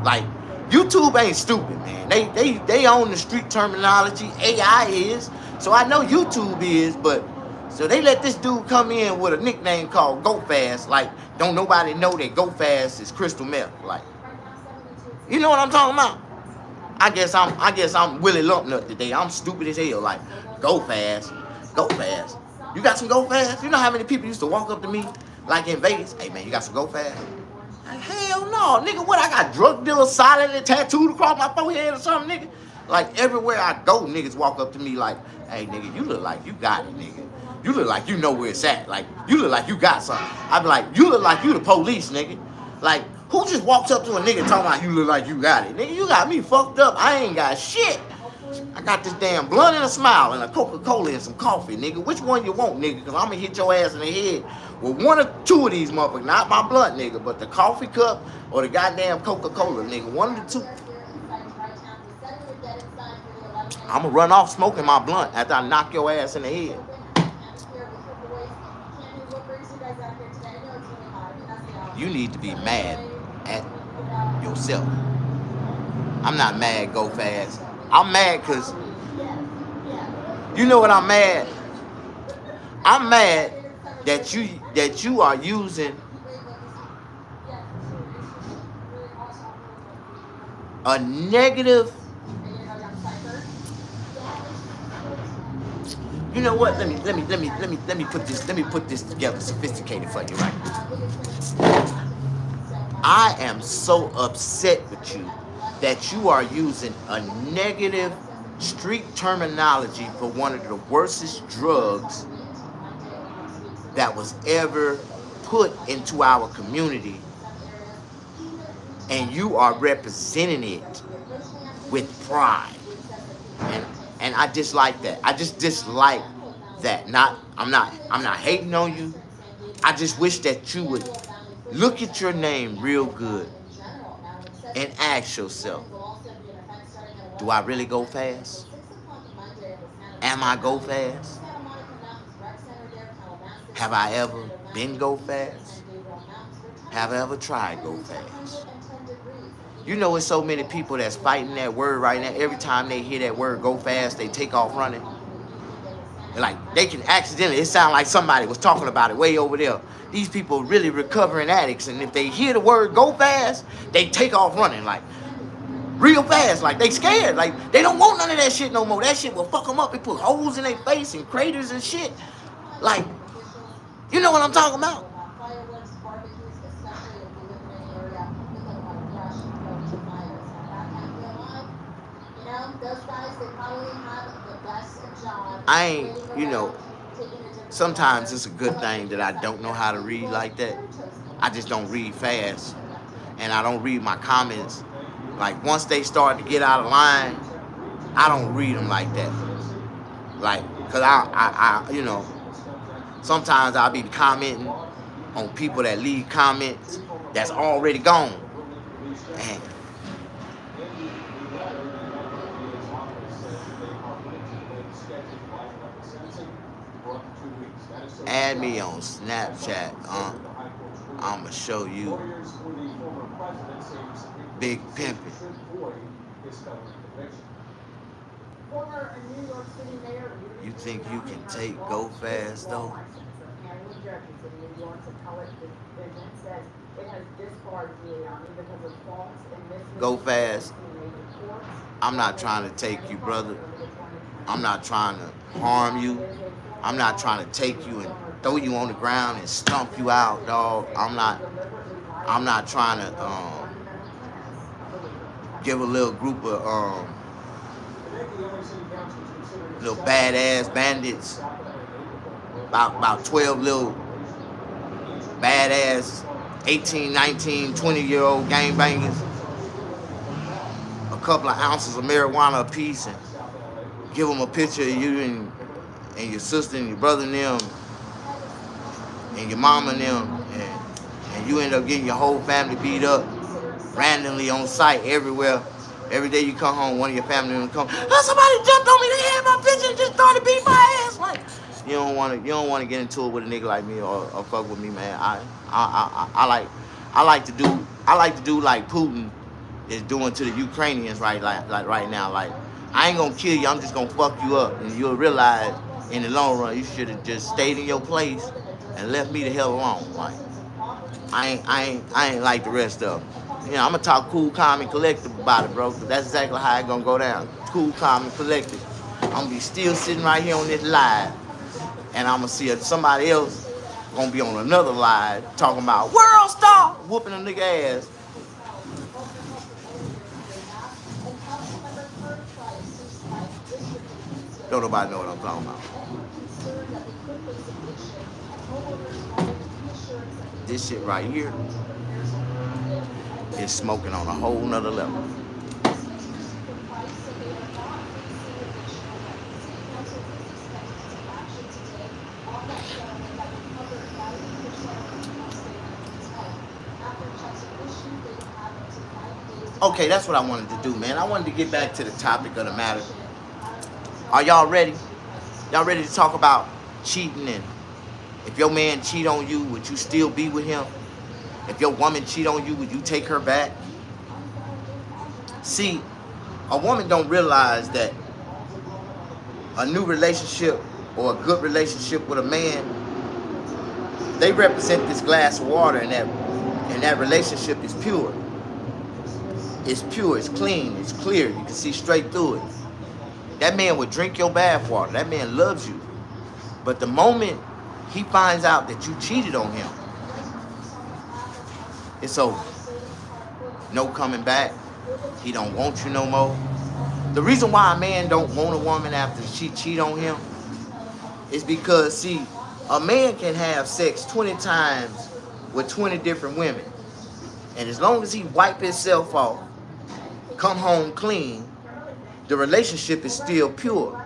Like, YouTube ain't stupid, man. They own the street terminology. AI is. So I know YouTube is, but so they let this dude come in with a nickname called Go Fast. Like, don't nobody know that Go Fast is crystal meth. Like, you know what I'm talking about? I guess I'm Willie Lumpnut today. I'm stupid as hell. Like, Go Fast. Go Fast. You got some Go Fast? You know how many people used to walk up to me, like in Vegas? Hey, man, you got some Go Fast? Like, hell no, nigga. What, I got drug dealer silently tattooed across my forehead or something, nigga? Like, everywhere I go, niggas walk up to me like, hey, nigga, you look like you got it, nigga. You look like you know where it's at. Like, you look like you got something. I be like, you look like you the police, nigga. Like, who just walks up to a nigga talking about you look like you got it? Nigga, you got me fucked up. I ain't got shit. I got this damn blunt and a smile and a Coca-Cola and some coffee, nigga. Which one you want, nigga? Because I'm going to hit your ass in the head with one or two of these motherfuckers. Not my blunt, nigga, but the coffee cup or the goddamn Coca-Cola, nigga. One of the two. I'm going to run off smoking my blunt after I knock your ass in the head. You need to be mad at yourself. I'm not mad, Go Fast. I'm mad because, you know what I'm mad? I'm mad that you are using a negative. You know what? Let me put this together, sophisticated for you, right? I am so upset with you that you are using a negative street terminology for one of the worstest drugs that was ever put into our community, and you are representing it with pride. And I dislike that. I just dislike that. I'm not hating on you. I just wish that you would look at your name real good and ask yourself, do I really go fast? Am I go fast? Have I ever been go fast? Have I ever tried go fast? You know, it's so many people that's fighting that word right now. Every time they hear that word go fast, they take off running. Like, they can accidentally, it sounds like somebody was talking about it way over there. These people are really recovering addicts, and if they hear the word go fast, they take off running, like, real fast. Like, they scared. Like, they don't want none of that shit no more. That shit will fuck them up. It put holes in their face and craters and shit. Like, you know what I'm talking about? I ain't, you know, sometimes it's a good thing that I don't know how to read like that. I just don't read fast, and I don't read my comments. Like, once they start to get out of line, I don't read them like that. Like, cause I you know, sometimes I'll be commenting on people that leave comments that's already gone. And add me on Snapchat. I'ma show you Big Pimpin'. You think you can take Go Fast though? Go Fast. I'm not trying to take you, brother. I'm not trying to harm you. I'm not trying to take you and throw you on the ground and stomp you out, dog. I'm not trying to give a little group of little badass bandits, about 12 little badass 18, 19, 20-year-old gangbangers, a couple of ounces of marijuana apiece, and give them a picture of you and your sister and your brother and them and your mama and them, and you end up getting your whole family beat up randomly on sight everywhere. Every day you come home, one of your family members come, oh, somebody jumped on me, they had my picture and just started beating my ass. Like, you don't want to get into it with a nigga like me or fuck with me, man. I like to do like Putin is doing to the Ukrainians right now. Like, I ain't gonna kill you, I'm just gonna fuck you up, and you'll realize in the long run you should have just stayed in your place and left me the hell alone. Like, I ain't like the rest of them. You know, I'm gonna talk cool, calm, and collective about it, bro, because that's exactly how it's gonna go down. Cool, calm, and collective. I'm gonna be still sitting right here on this live, and I'm gonna see somebody else gonna be on another live talking about world star whooping a nigga ass. Don't nobody know what I'm talking about. This shit right here is smoking on a whole nother level. Okay, that's what I wanted to do, man. I wanted to get back to the topic of the matter. Are y'all ready? Y'all ready to talk about cheating? And if your man cheat on you, would you still be with him? If your woman cheat on you, would you take her back? See, a woman don't realize that a new relationship or a good relationship with a man, they represent this glass of water, and that relationship is pure. It's pure, it's clean, it's clear. You can see straight through it. That man would drink your bath water. That man loves you. But the moment he finds out that you cheated on him, it's over. No coming back. He don't want you no more. The reason why a man don't want a woman after she cheat on him is because, see, a man can have sex 20 times with 20 different women. And as long as he wipe himself off, come home clean, the relationship is still pure.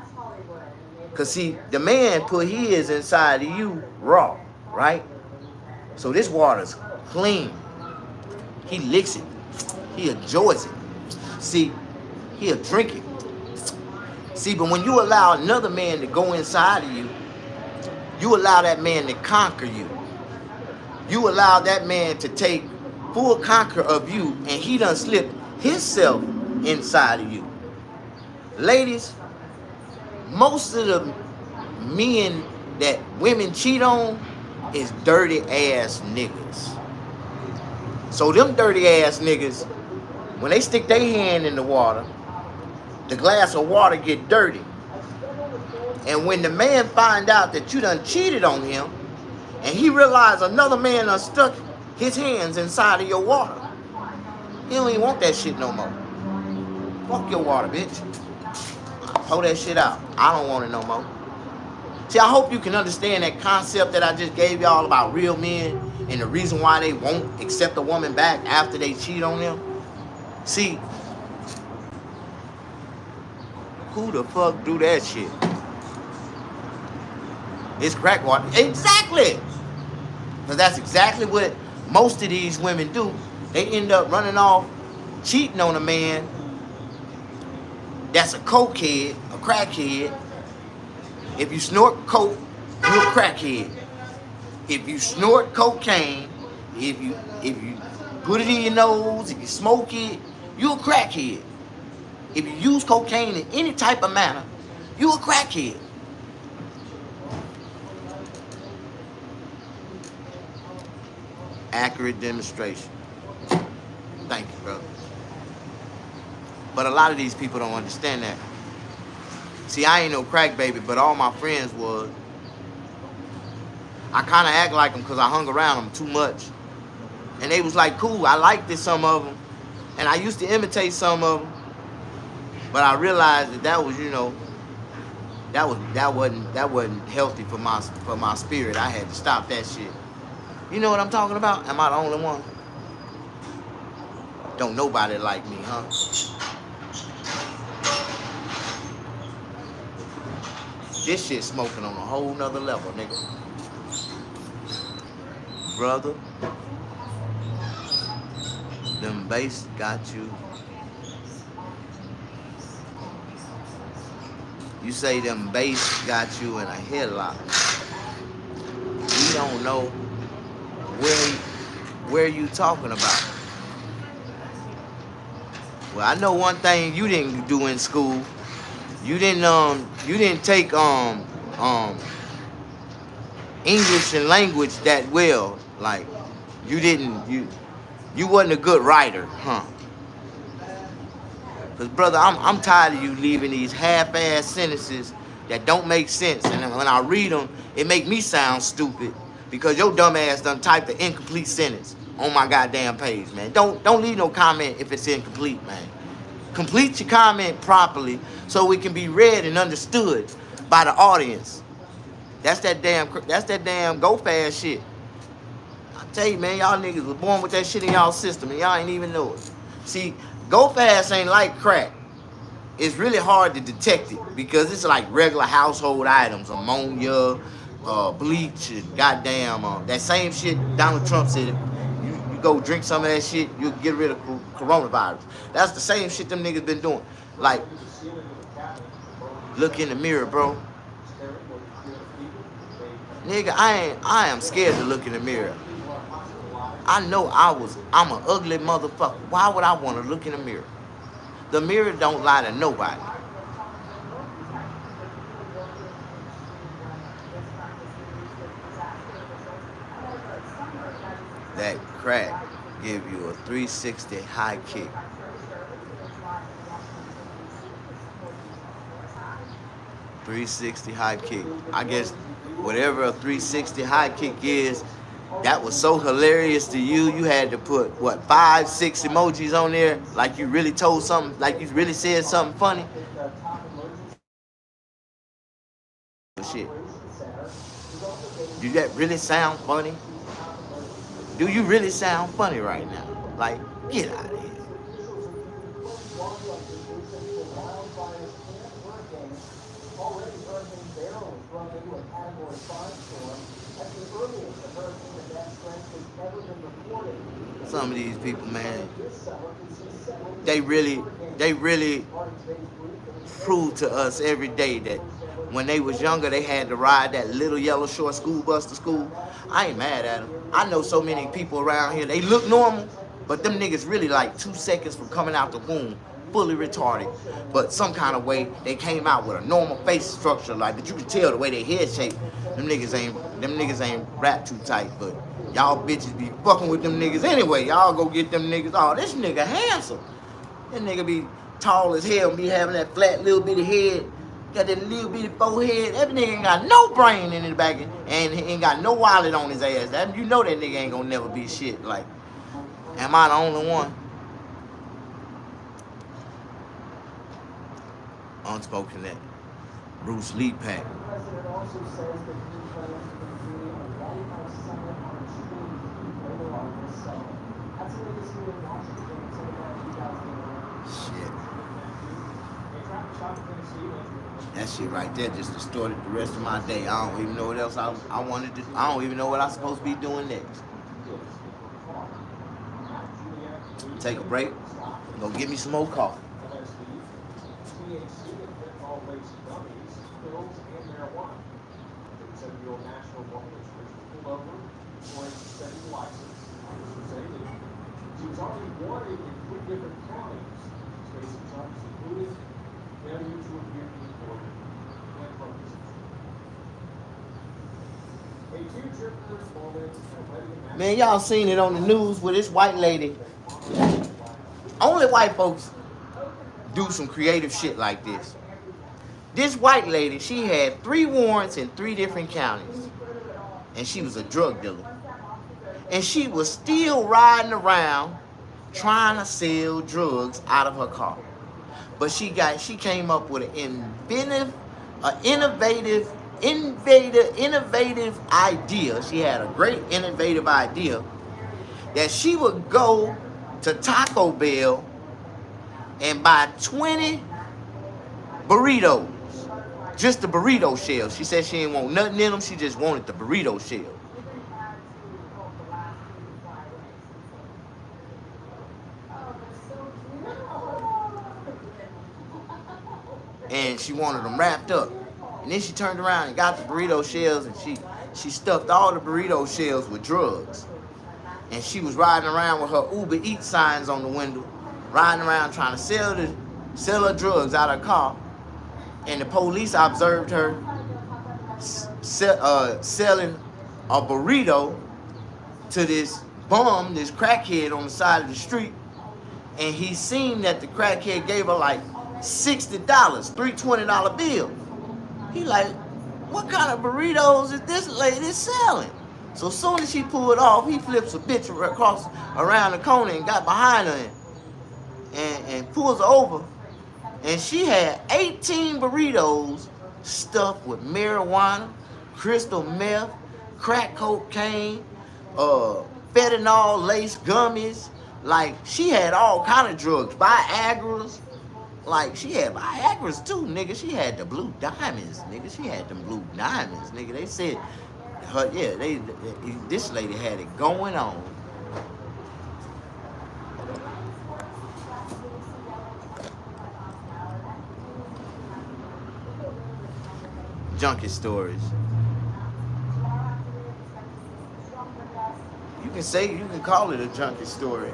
Because, see, the man put his inside of you raw, right? So this water's clean. He licks it. He enjoys it. See, he'll drink it. See, but when you allow another man to go inside of you, you allow that man to conquer you. You allow that man to take full conquer of you, and he done slipped himself inside of you. Ladies, most of the men that women cheat on is dirty ass niggas. So them dirty ass niggas, when they stick their hand in the water, the glass of water get dirty. And when the man find out that you done cheated on him, and he realize another man done stuck his hands inside of your water, he don't even want that shit no more. Fuck your water, bitch. Pour that shit out. I don't want it no more. See, I hope you can understand that concept that I just gave y'all about real men and the reason why they won't accept a woman back after they cheat on them. See, who the fuck do that shit? It's crack water. Exactly. Because that's exactly what most of these women do. They end up running off, cheating on a man that's a cokehead, a crackhead. If you snort coke, you're a crackhead. If you snort cocaine, if you put it in your nose, if you smoke it, you're a crackhead. If you use cocaine in any type of manner, you're a crackhead. Accurate demonstration. Thank you, brother. But a lot of these people don't understand that. See, I ain't no crack baby, but all my friends was. I kind of act like them because I hung around them too much. And they was like, cool, I liked it, some of them. And I used to imitate some of them. But I realized that was, you know, that wasn't healthy for my spirit. I had to stop that shit. You know what I'm talking about? Am I the only one? Don't nobody like me, huh? This shit smoking on a whole nother level, nigga. Brother, them bass got you. You say them bass got you in a headlock. We don't know where you talking about. Well, I know one thing you didn't do in school. You didn't take English and language that well. Like you wasn't a good writer, huh? Cause brother, I'm tired of you leaving these half-ass sentences that don't make sense, and when I read them, it make me sound stupid. because your dumb ass done typed the incomplete sentence on my goddamn page, man. Don't leave no comment if it's incomplete, man. Complete your comment properly so it can be read and understood by the audience. That's that damn go fast shit. I tell you, man, y'all niggas was born with that shit in y'all system and y'all ain't even know it. See, go fast ain't like crack. It's really hard to detect it because it's like regular household items, ammonia, bleach, and goddamn that same shit Donald Trump said. You go drink some of that shit, you'll get rid of coronavirus. That's the same shit them niggas been doing. Like, look in the mirror, bro. Nigga, I am scared to look in the mirror. I know I'm an ugly motherfucker. Why would I want to look in the mirror? The mirror don't lie to nobody. That crack give you a 360 high kick. 360 high kick. I guess whatever a 360 high kick is, that was so hilarious to you. You had to put, what, 5, 6 emojis on there? Like you really told something, like you really said something funny? Shit. Do that really sound funny? Do you really sound funny right now? Like, get out of here. Some of these people, man, they really prove to us every day that when they was younger, they had to ride that little yellow short school bus to school. I ain't mad at them. I know so many people around here, they look normal, but them niggas really like 2 seconds from coming out the womb, fully retarded. But some kind of way, they came out with a normal face structure, like, but you can tell the way they head shape. Them niggas ain't wrapped too tight, but y'all bitches be fucking with them niggas anyway. Y'all go get them niggas. Oh, this nigga handsome. That nigga be tall as hell and be having that flat little bitty head. Got that little bitty forehead. That nigga ain't got no brain in the back and he ain't got no wallet on his ass. That, you know that nigga ain't gonna never be shit. Like, am I the only one? Unspoken that. Bruce Lee pack. Shit. That shit right there just distorted the rest of my day. I don't even know what else I wanted to. I don't even know what I'm supposed to be doing next. Take a break. Go get me some more coffee. She was already wanted in 3 different counties, facing charges including failure to appear before and purposes. Man, y'all seen it on the news with this white lady. Only white folks do some creative shit like this. This white lady, she had 3 warrants in 3 different counties. And she was a drug dealer. And she was still riding around trying to sell drugs out of her car. But she came up with an innovative idea. She had a great innovative idea that she would go to Taco Bell and buy 20 burritos. Just the burrito shells. She said she didn't want nothing in them. She just wanted the burrito shell. And she wanted them wrapped up. And then she turned around and got the burrito shells and she stuffed all the burrito shells with drugs. And she was riding around with her Uber Eats signs on the window, riding around trying to sell her drugs out of her car. And the police observed her selling a burrito to this bum, this crackhead on the side of the street. And he seen that the crackhead gave her like $60, 3 $20 bills. He like, what kind of burritos is this lady selling? So soon as she pulled off, he flips a bitch across around the corner and got behind her and pulls her over. And she had 18 burritos stuffed with marijuana, crystal meth, crack cocaine, fentanyl laced gummies. Like, she had all kind of drugs, Viagra's. Like, she had Viagra's too, nigga. She had the blue diamonds, nigga. She had them blue diamonds, nigga. They said, her, yeah, this lady had it going on. Junkie stories. You can call it a junkie story.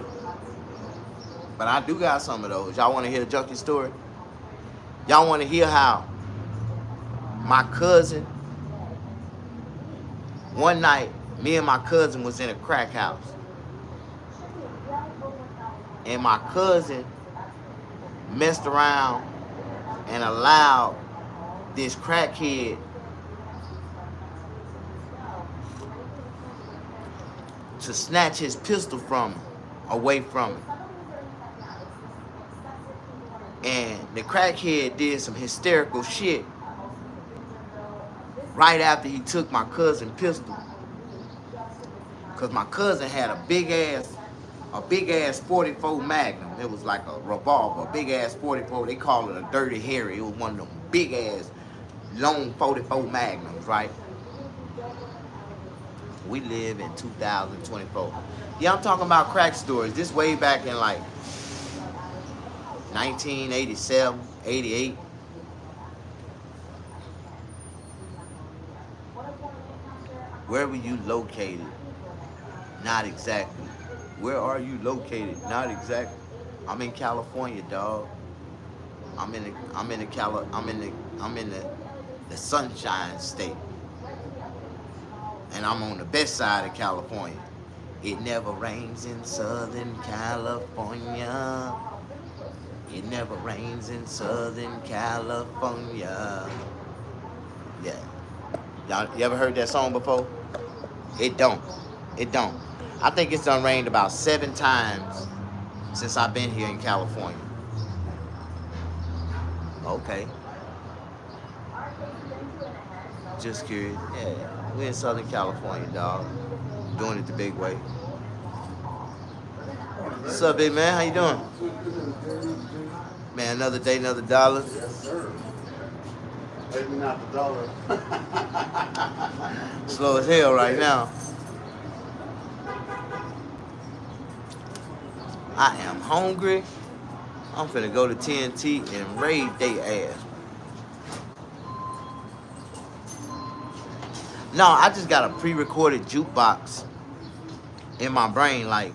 But I do got some of those. Y'all want to hear a junkie story? Y'all want to hear how my cousin, one night, me and my cousin was in a crack house. And my cousin messed around and allowed this crackhead to snatch his pistol away from him. And the crackhead did some hysterical shit right after he took my cousin's pistol. Cause my cousin had a big ass 44 Magnum. It was like a revolver, a big ass 44. They call it a Dirty Harry. It was one of them big ass long 44 Magnums, right? We live in 2024. Yeah, I'm talking about crack stories. This way back in like 1987, 88. Where were you located? Not exactly. Where are you located? Not exactly. I'm in California, dog. I'm in the Sunshine State. And I'm on the best side of California. It never rains in Southern California. It never rains in Southern California. Yeah. Y'all, you ever heard that song before? It don't. It don't. I think it's done rained about 7 times since I've been here in California. Okay. Just curious. Yeah. We're in Southern California, dog. Doing it the big way. What's up, big man? How you doing? Man, another day, another dollar. Yes, sir. Maybe not the dollar. Slow as hell right now. I am hungry. I'm finna go to TNT and raid they ass. No, I just got a pre-recorded jukebox in my brain. Like,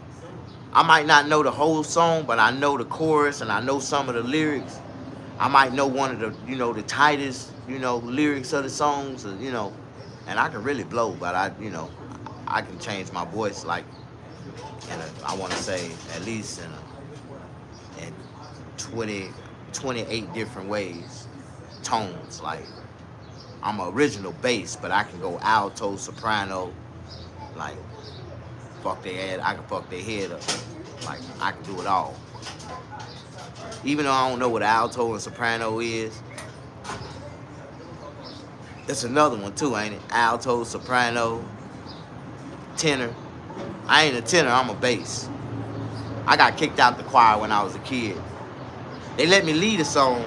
I might not know the whole song, but I know the chorus and I know some of the lyrics. I might know one of the, the tightest, lyrics of the songs, and I can really blow, but I can change my voice like, I want to say at least in 28 different ways, tones. Like, I'm an original bass, but I can go alto, soprano, like, fuck their head. I can fuck their head up. Like, I can do it all. Even though I don't know what alto and soprano is, it's another one too, ain't it? Alto, soprano, tenor. I ain't a tenor, I'm a bass. I got kicked out the choir when I was a kid. They let me lead a song,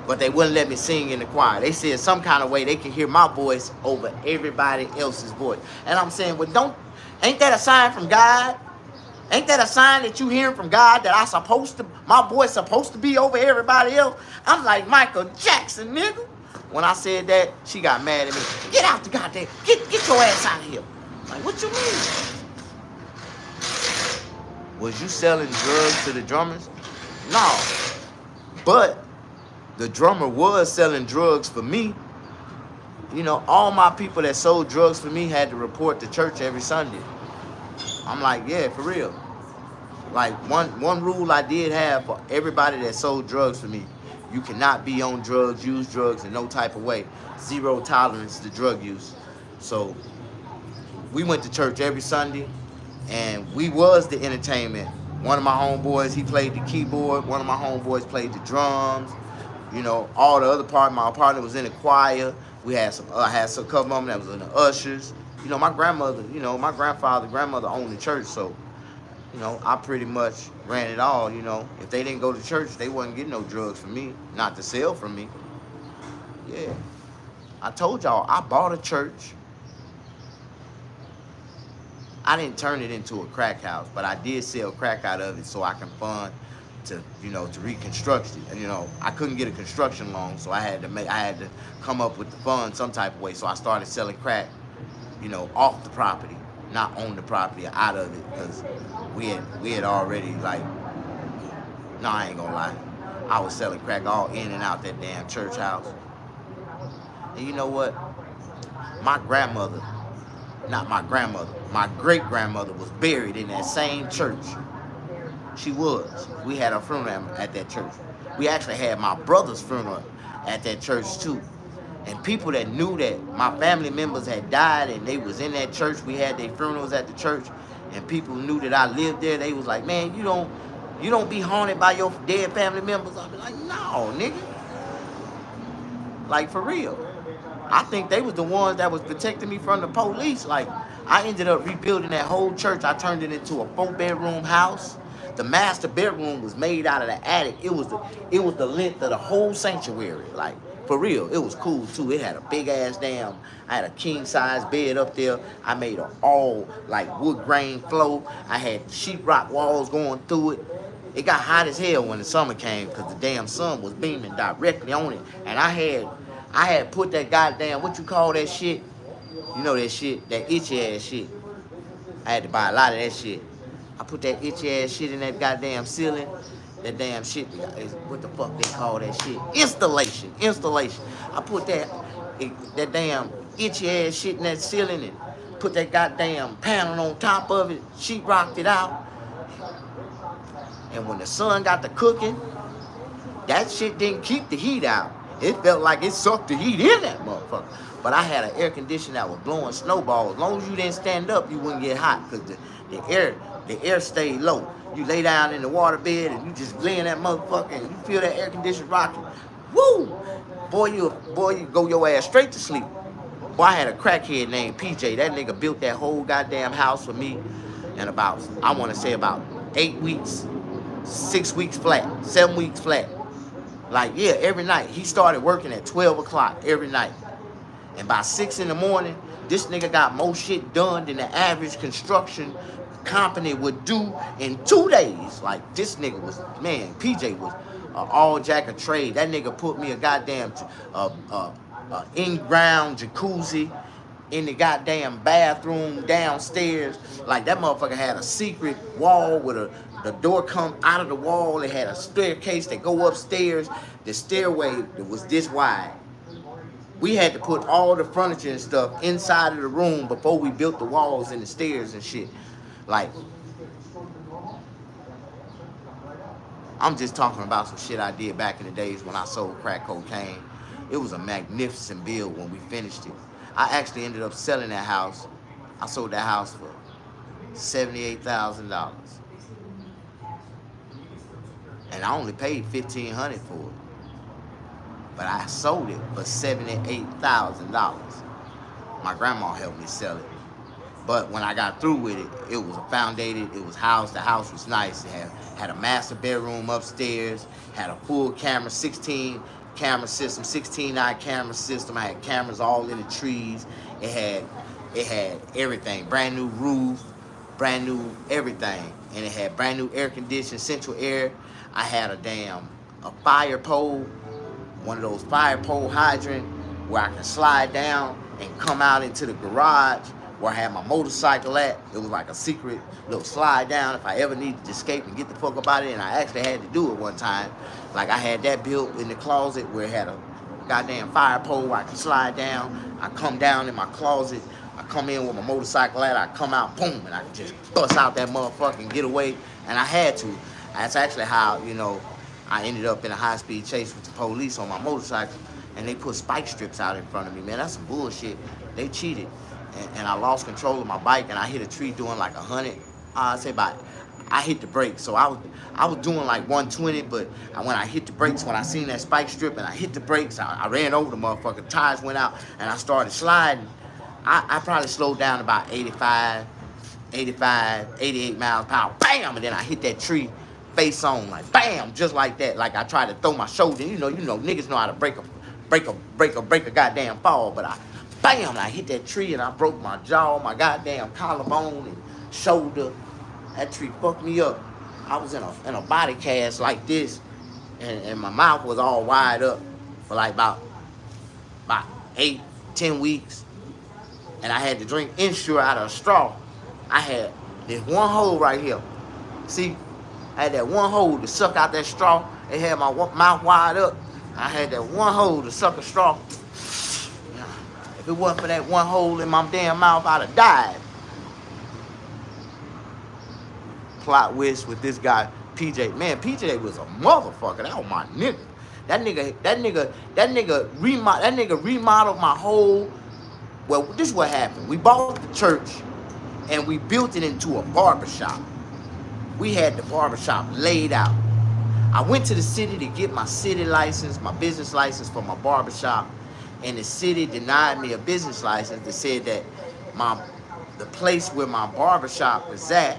but they wouldn't let me sing in the choir. They said some kind of way they could hear my voice over everybody else's voice. And I'm saying, well, ain't that a sign from God? Ain't that a sign that you hearing from God that my voice supposed to be over everybody else? I'm like Michael Jackson, nigga. When I said that, she got mad at me. Get out the goddamn, get your ass out of here. Like, what you mean? Was you selling drugs to the drummers? No. But the drummer was selling drugs for me. All my people that sold drugs for me had to report to church every Sunday. I'm like, yeah, for real. Like, one rule I did have for everybody that sold drugs for me: you cannot be on drugs, use drugs in no type of way. 0 tolerance to drug use. So we went to church every Sunday, and we was the entertainment. One of my homeboys, he played the keyboard. One of my homeboys played the drums. You know, all the other part, my partner was in the choir. We had some, I had some couple of them that was in the ushers. You know, my grandmother, you know, my grandmother owned the church, so, you know, I pretty much ran it all, you know. If they didn't go to church, they wasn't getting no drugs from me, not to sell from me. Yeah. I told y'all, I bought a church. I didn't turn it into a crack house, but I did sell crack out of it so I can fund to, you know, to reconstruct it. And, you know, I couldn't get a construction loan, so I had to come up with the funds some type of way. So I started selling crack, you know, off the property, not on the property, out of it, because we had already, like, no, I ain't gonna lie, I was selling crack all in and out that damn church house. And you know what? My grandmother, not my grandmother, my great-grandmother was buried in that same church. She was. We had a funeral at that church. We actually had my brother's funeral at that church too. And people that knew that my family members had died and they was in that church, we had their funerals at the church, and people knew that I lived there, they was like, man, you don't be haunted by your dead family members. I'd be like, no, nigga. Like, for real. I think they was the ones that was protecting me from the police. Like, I ended up rebuilding that whole church. I turned it into a 4-bedroom house. The master bedroom was made out of the attic. It was the length of the whole sanctuary. Like, for real, it was cool too. It had a big ass damn. I had a king size bed up there. I made an all like wood grain floor. I had sheetrock walls going through it. It got hot as hell when the summer came because the damn sun was beaming directly on it. And I had put that goddamn, what you call that shit? You know that shit, that itchy ass shit. I had to buy a lot of that shit. I put that itchy ass shit in that goddamn ceiling. That damn shit, what the fuck they call that shit? Installation. I put that damn itchy ass shit in that ceiling and put that goddamn panel on top of it, sheetrocked it out. And when the sun got to cooking, that shit didn't keep the heat out. It felt like it sucked the heat in that motherfucker. But I had an air conditioner that was blowing snowballs. As long as you didn't stand up, you wouldn't get hot because the air stayed low. You lay down in the water bed and you just lay in that motherfucker and you feel that air conditioner rocking. Woo! Boy, you go your ass straight to sleep. Boy, I had a crackhead named PJ. That nigga built that whole goddamn house for me in about, I want to say about 8 weeks, 6 weeks flat, 7 weeks flat. Like, yeah, every night. He started working at 12 o'clock every night. And by 6 in the morning, this nigga got more shit done than the average construction company would do in 2 days. Like, this nigga was, man, PJ was all jack of trade. That nigga put me a goddamn in-ground jacuzzi in the goddamn bathroom downstairs. Like, that motherfucker had a secret wall with the door come out of the wall. It had a staircase that go upstairs. The stairway was this wide. We had to put all the furniture and stuff inside of the room before we built the walls and the stairs and shit. Like, I'm just talking about some shit I did back in the days when I sold crack cocaine. It was a magnificent build when we finished it. I actually ended up selling that house. I sold that house for $78,000. And I only paid $1,500 for it. But I sold it for $78,000. My grandma helped me sell it. But when I got through with it, it was founded, it was housed. The house was nice. It had a master bedroom upstairs, had a full camera, 16 camera system, 16-eye camera system. I had cameras all in the trees. It had everything, brand new roof, brand new everything. And it had brand new air conditioning, central air. I had a fire pole, one of those fire pole hydrant where I can slide down and come out into the garage where I had my motorcycle at. It was like a secret little slide down if I ever needed to escape and get the fuck up out of it. And I actually had to do it one time. Like, I had that built in the closet where it had a goddamn fire pole where I could slide down. I come down in my closet. I come in with my motorcycle at. I come out, boom, and I could just bust out that motherfucker and get away. And I had to. That's actually how, you know, I ended up in a high-speed chase with the police on my motorcycle. And they put spike strips out in front of me, man. That's some bullshit. They cheated. and I lost control of my bike, and I hit a tree doing like 100. I hit the brakes, so I was doing like 120, but when I hit the brakes, when I seen that spike strip and I hit the brakes, I ran over the motherfucker. Tires went out, and I started sliding. I probably slowed down about 85, 88 miles per hour. Bam! And then I hit that tree face on, like bam, just like that. Like I tried to throw my shoulder. You know, niggas know how to break a goddamn fall, but bam, and I hit that tree and I broke my jaw, my goddamn collarbone and shoulder. That tree fucked me up. I was in a body cast like this, and my mouth was all wide up for like about 8-10 weeks. And I had to drink Ensure out of a straw. I had this one hole right here. See, I had that one hole to suck out that straw. It had my mouth wide up. I had that one hole to suck a straw. If it wasn't for that one hole in my damn mouth, I'd have died. Plot twist with this guy, PJ. Man, PJ was a motherfucker. That was my nigga. That nigga remodeled my whole. Well, this is what happened. We bought the church and we built it into a barbershop. We had the barbershop laid out. I went to the city to get my city license, my business license for my barbershop, and the city denied me a business license. They said that the place where my barbershop was at,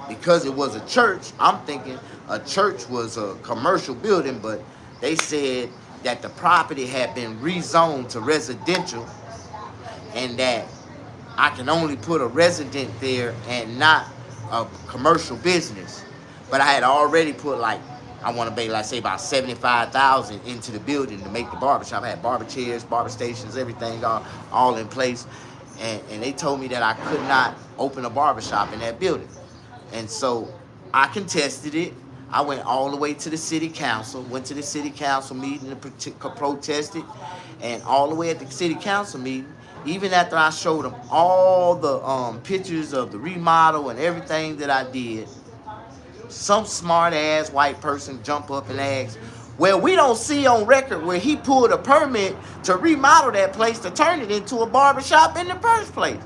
because it was a church, I'm thinking a church was a commercial building, but they said that the property had been rezoned to residential and that I can only put a resident there and not a commercial business. But I had already put like, I want to be like say about $75,000 into the building to make the barbershop. I had barber chairs, barber stations, everything all in place. And they told me that I could not open a barbershop in that building. And so I contested it. I went all the way to the city council, went to the city council meeting to protest it. And all the way at the city council meeting, even after I showed them all the pictures of the remodel and everything that I did, some smart ass white person jump up and ask, well, we don't see on record where he pulled a permit to remodel that place to turn it into a barbershop in the first place.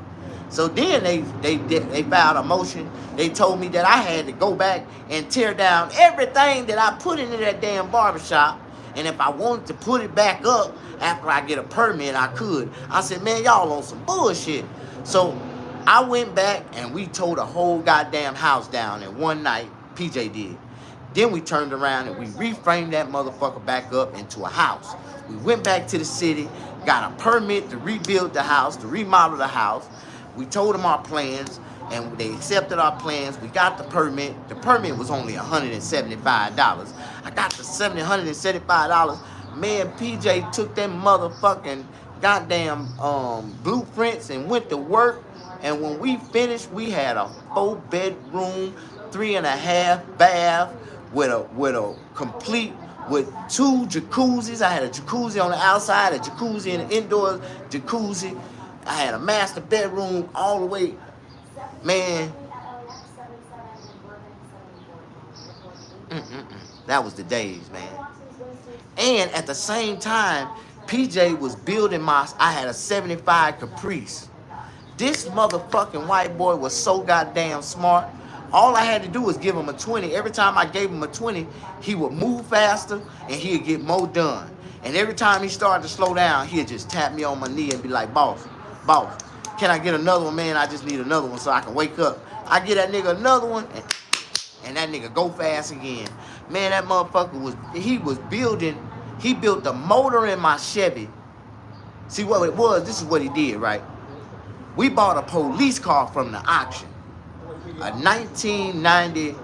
So then they filed a motion. They told me that I had to go back and tear down everything that I put into that damn barbershop. And if I wanted to put it back up after I get a permit, I could. I said, man, y'all on some bullshit. So I went back and we tore the whole goddamn house down in one night. PJ did. Then we turned around and we reframed that motherfucker back up into a house. We went back to the city, got a permit to rebuild the house, to remodel the house. We told them our plans, and they accepted our plans. We got the permit. The permit was only $175. I got the $175. Man, PJ took that motherfucking goddamn blueprints and went to work. And when we finished, we had a 4-bedroom, 3.5 bath with a complete with 2 jacuzzis. I had a jacuzzi on the outside, a jacuzzi in the indoor jacuzzi. I had a master bedroom all the way, man. That was the days, man. And at the same time, PJ was building I had a 75 Caprice. This motherfucking white boy was so goddamn smart. All I had to do was give him a 20. Every time I gave him a 20, he would move faster and he'd get more done. And every time he started to slow down, he'd just tap me on my knee and be like, boss, can I get another one, man? I just need another one so I can wake up. I get that nigga another one, and that nigga go fast again. Man, that motherfucker he built the motor in my Chevy. See what it was? This is what he did, right? We bought a police car from the auction. A 1990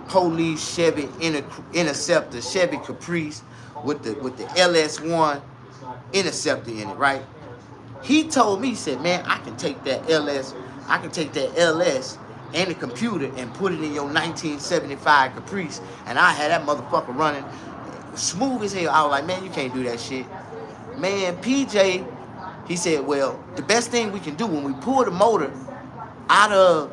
police Chevy Interceptor, Chevy Caprice with the LS1 Interceptor in it, right? He told me, he said, man, I can take that LS and the computer and put it in your 1975 Caprice, and I had that motherfucker running smooth as hell. I was like, man, you can't do that shit. Man, PJ, he said, well, the best thing we can do when we pull the motor out of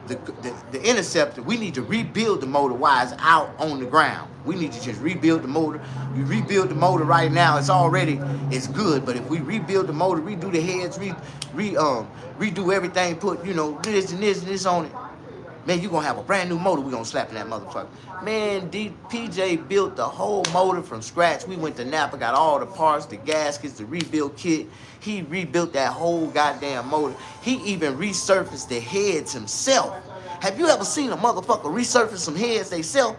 the Interceptor, we need to rebuild the motor while it's out on the ground. We need to just rebuild the motor. We rebuild the motor right now. It's good. But if we rebuild the motor, redo the heads, redo everything, put, this and this and this on it, man, you're going to have a brand new motor we're going to slap in that motherfucker. Man, PJ built the whole motor from scratch. We went to Napa, got all the parts, the gaskets, the rebuild kit. He rebuilt that whole goddamn motor. He even resurfaced the heads himself. Have you ever seen a motherfucker resurface some heads theyself?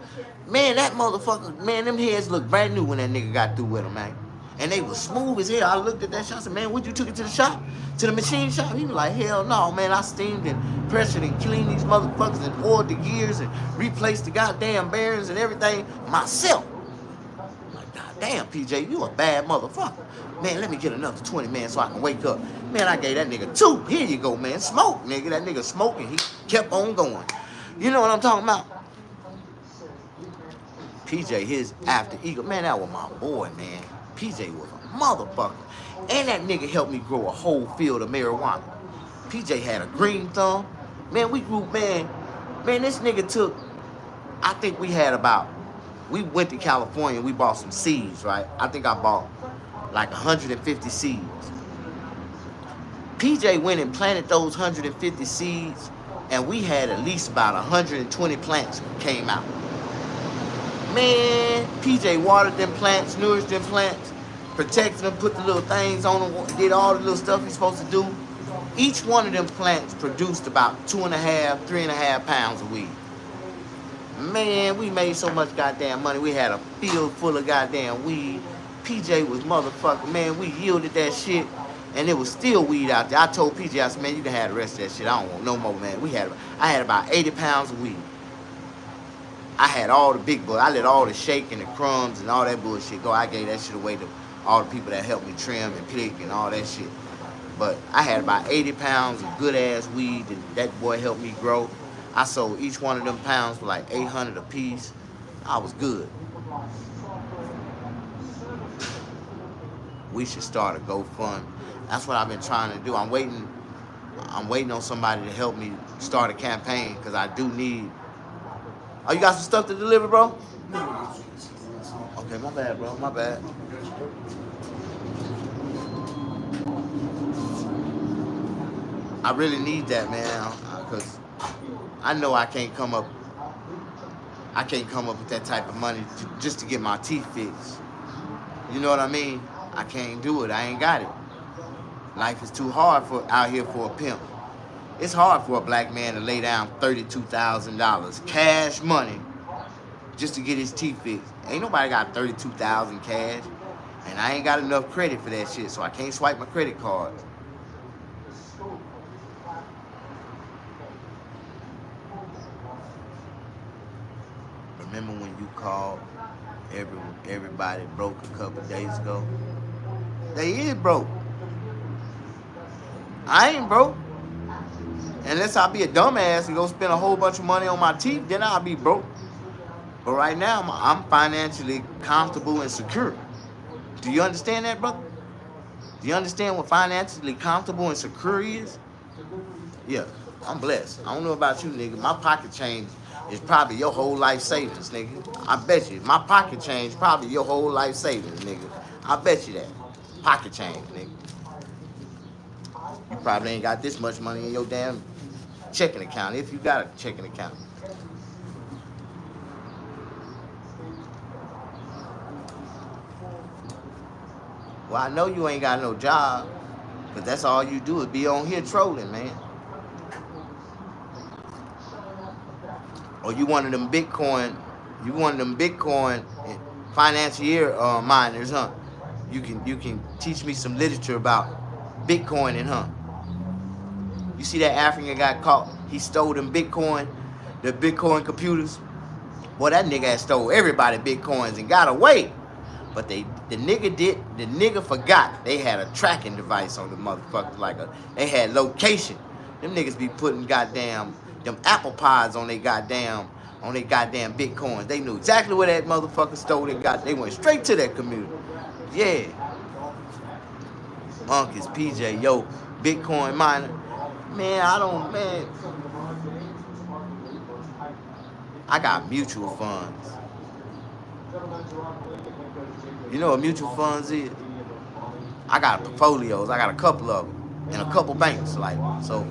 Man, that motherfucker, man, them heads look brand new when that nigga got through with them, man. And they was smooth as hell. I looked at that shot and said, man, would you took it to the shop? To the machine shop? He was like, hell no, man. I steamed and pressured and cleaned these motherfuckers and oiled the gears and replaced the goddamn bearings and everything myself. I'm like, goddamn, PJ, you a bad motherfucker. Man, let me get another 20, man, so I can wake up. Man, I gave that nigga 2. Here you go, man. Smoke, nigga. That nigga smoking. He kept on going. You know what I'm talking about? PJ, his after ego. Man, that was my boy, man. PJ was a motherfucker. And that nigga helped me grow a whole field of marijuana. PJ had a green thumb. Man, we grew, man, this nigga took, I think we went to California and we bought some seeds, right? I think I bought like 150 seeds. PJ went and planted those 150 seeds, and we had at least about 120 plants came out. Man, PJ watered them plants, nourished them plants, protected them, put the little things on them, did all the little stuff he's supposed to do. Each one of them plants produced about 2.5, 3.5 pounds of weed. Man, we made so much goddamn money. We had a field full of goddamn weed. PJ was motherfucking, man, we yielded that shit, and there was still weed out there. I told PJ, I said, man, you can have the rest of that shit. I don't want no more, man. I had about 80 pounds of weed. I had all the big bull. I let all the shake and the crumbs and all that bullshit go. I gave that shit away to all the people that helped me trim and pick and all that shit. But I had about 80 pounds of good-ass weed that boy helped me grow. I sold each one of them pounds for like $800 a piece. I was good. We should start a GoFund. That's what I've been trying to do. I'm waiting on somebody to help me start a campaign because I do need. Oh, you got some stuff to deliver, bro? Okay, my bad, bro. My bad. I really need that, man, because I know I can't come up with that type of money just to get my teeth fixed. You know what I mean? I can't do it. I ain't got it. Life is too hard out here for a pimp. It's hard for a black man to lay down $32,000 cash money just to get his teeth fixed. Ain't nobody got $32,000 cash, and I ain't got enough credit for that shit, so I can't swipe my credit cards. Remember when you called everybody broke a couple days ago? They is broke. I ain't broke. Unless I be a dumbass and go spend a whole bunch of money on my teeth, then I'll be broke. But right now, I'm financially comfortable and secure. Do you understand that, brother? Do you understand what financially comfortable and secure is? Yeah, I'm blessed. I don't know about you, nigga. My pocket change is probably your whole life savings, nigga. I bet you. My pocket change probably your whole life savings, nigga. I bet you that. Pocket change, nigga. You probably ain't got this much money in your damn checking account, if you got a checking account. Well, I know you ain't got no job, but that's all you do is be on here trolling, man. Or you one of them Bitcoin financier miners, huh? You can teach me some literature about Bitcoin, huh? You see that African got caught? He stole them Bitcoin, the Bitcoin computers. Boy, that nigga had stole everybody Bitcoins and got away. But the nigga forgot they had a tracking device on the motherfucker, they had location. Them niggas be putting goddamn them apple pies on they goddamn Bitcoins. They knew exactly where that motherfucker stole it. They went straight to that computer. Yeah. Uncle's PJ, yo, Bitcoin miner. Man, I got mutual funds. You know what mutual funds is? I got portfolios. I got a couple of them in a couple banks. Like, so,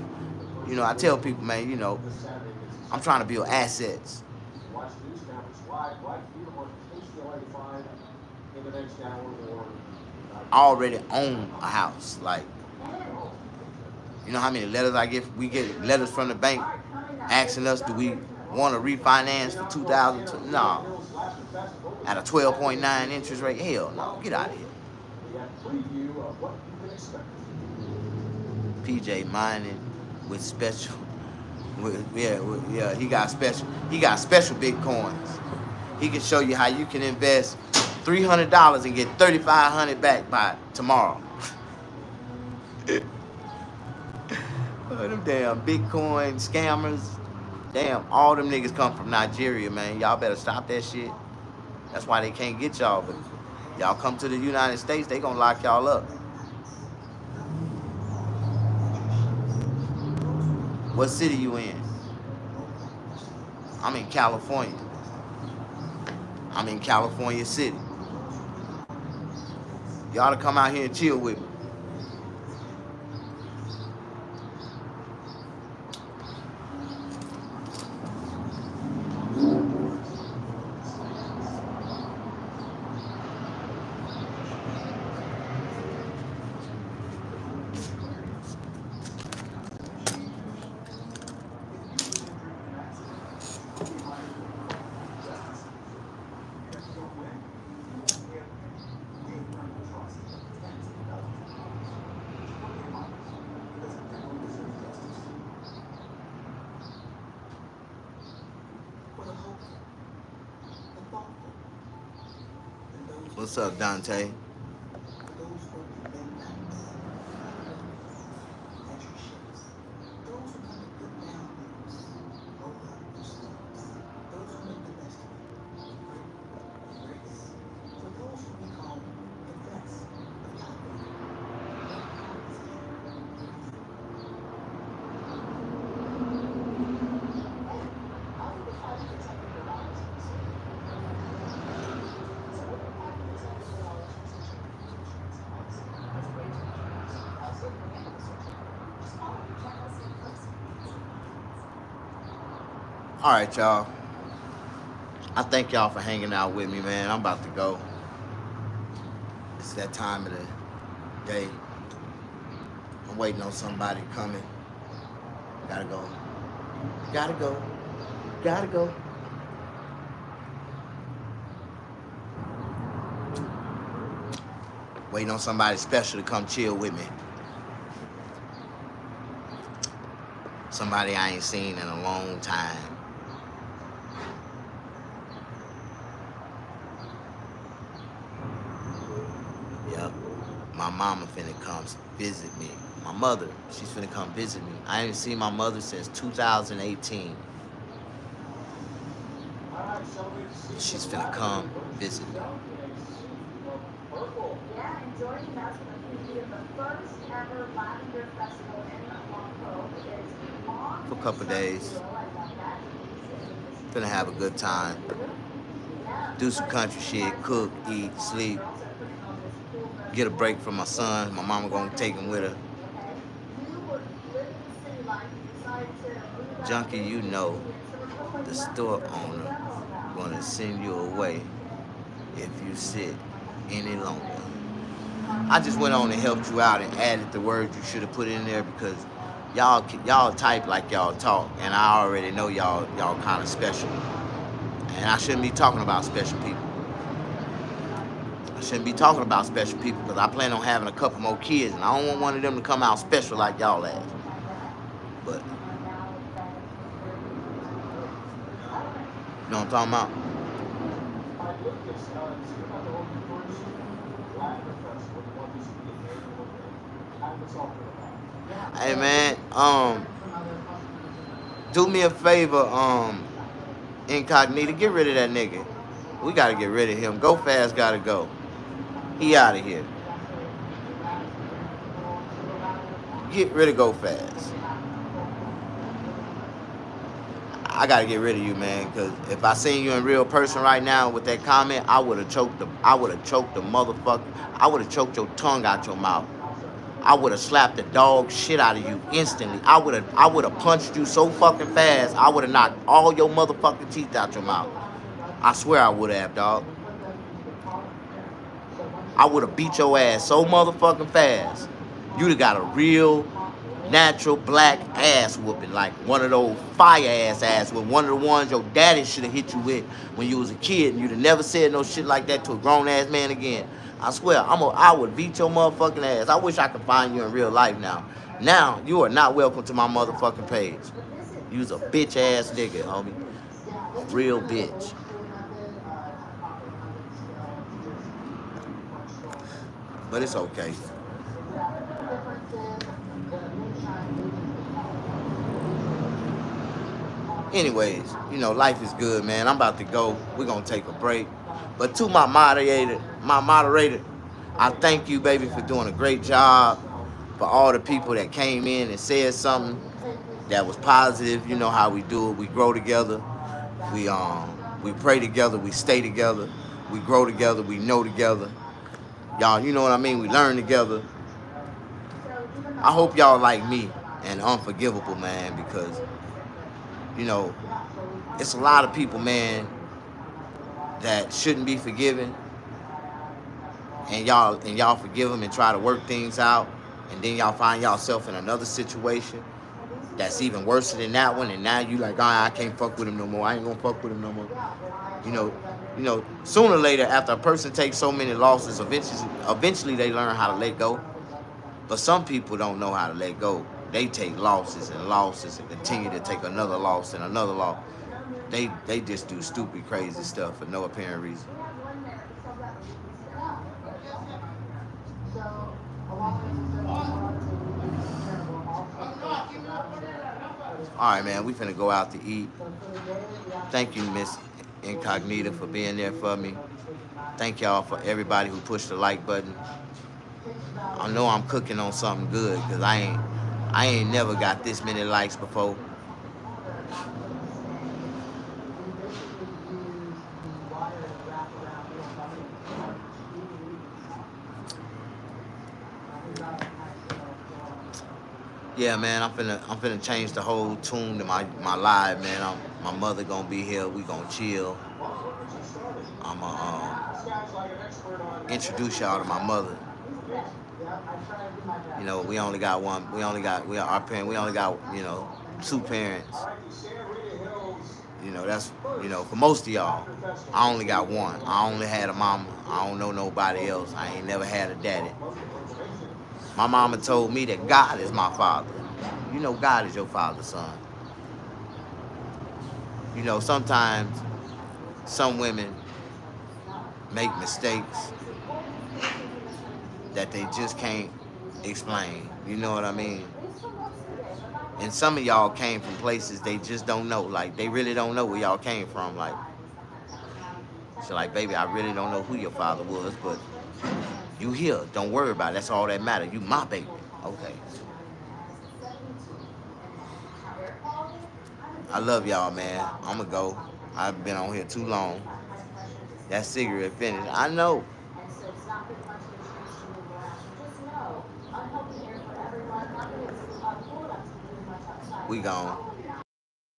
you know, I tell people, man, you know, I'm trying to build assets. I already own a house. Like, you know how many letters I get? We get letters from the bank asking us, do we want to refinance for 2002? No. At a 12.9 interest rate? Hell no. Get out of here. PJ mining with special. Yeah, he got special Bitcoins. He can show you how you can invest $300 and get $3,500 back by tomorrow. Oh, them damn Bitcoin scammers. Damn, all them niggas come from Nigeria, man. Y'all better stop that shit. That's why they can't get y'all. But y'all come to the United States, they gonna lock y'all up. What city you in? I'm in California. I'm in California City. Y'all to come out here and chill with me. What's up, Dante? All right, y'all. I thank y'all for hanging out with me, man. I'm about to go. It's that time of the day. I'm waiting on somebody coming. Gotta go. Gotta go. Gotta go. Waiting on somebody special to come chill with me. Somebody I ain't seen in a long time. Yep. My mama finna come visit me. My mother, she's finna come visit me. I ain't seen my mother since 2018. She's finna come visit me. Yeah, and joining us for the first ever Lavender Festival in Monaco is Mom. For a couple days. Finna have a good time. Do some country shit, cook, eat, sleep. Get a break from my son. My mama gonna take him with her. Junkie, you know, the store owner gonna send you away if you sit any longer. I just went on and helped you out and added the words you should have put in there because y'all type like y'all talk, and I already know y'all kind of special. And I shouldn't be talking about special people. I shouldn't be talking about special people because I plan on having a couple more kids, and I don't want one of them to come out special like y'all ass. But you know what I'm talking about? Hey man, do me a favor, Incognito, get rid of that nigga. We gotta get rid of him. Go Fast gotta go. He out of here. Get rid of Go Fast. I gotta get rid of you, man. Cause if I seen you in real person right now with that comment, I would have choked the motherfucker. I would have choked your tongue out your mouth. I would have slapped the dog shit out of you instantly. I would have punched you so fucking fast. I would have knocked all your motherfucking teeth out your mouth. I swear I would have, dog. I would have beat your ass so motherfucking fast. You'd have got a real natural black ass whooping, like one of those fire ass with one of the ones your daddy should have hit you with when you was a kid, and you'd have never said no shit like that to a grown ass man again. I swear, I would beat your motherfucking ass. I wish I could find you in real life now. Now, you are not welcome to my motherfucking page. You's a bitch ass nigga, homie. A real bitch. But it's okay. Anyways, you know, life is good, man. I'm about to go. We're going to take a break. But to my moderator, I thank you, baby, for doing a great job. For all the people that came in and said something that was positive. You know how we do it. We grow together. We pray together. We stay together. We grow together. We know together. Y'all, you know what I mean? We learn together. I hope y'all like me and Unforgivable, man, because, you know, it's a lot of people, man, that shouldn't be forgiven. And y'all forgive them and try to work things out. And then y'all find yourself in another situation that's even worse than that one. And now you like, I can't fuck with him no more. I ain't gonna fuck with him no more. You know, sooner or later, after a person takes so many losses, eventually they learn how to let go. But some people don't know how to let go. They take losses and continue to take another loss and another loss. They just do stupid, crazy stuff for no apparent reason. All right, man, we finna go out to eat. Thank you, Miss Incognita, for being there for me. Thank y'all for everybody who pushed the like button. I know I'm cooking on something good, because I ain't never got this many likes before. Yeah, man, I'm finna change the whole tune to my live, man. My mother gonna be here. We gonna chill. I'm gonna introduce y'all to my mother. You know, we only got one. We only got two parents. You know, that's, for most of y'all, I only got one. I only had a mama. I don't know nobody else. I ain't never had a daddy. My mama told me that God is my father. You know, God is your father, son. You know, sometimes some women make mistakes that they just can't explain. You know what I mean? And some of y'all came from places they just don't know. Like, they really don't know where y'all came from. Like, so like, baby, I really don't know who your father was, but you here. Don't worry about it. That's all that matters. You my baby. Okay. I love y'all, man. I'ma go. I've been on here too long. That cigarette finished. I know. We gone.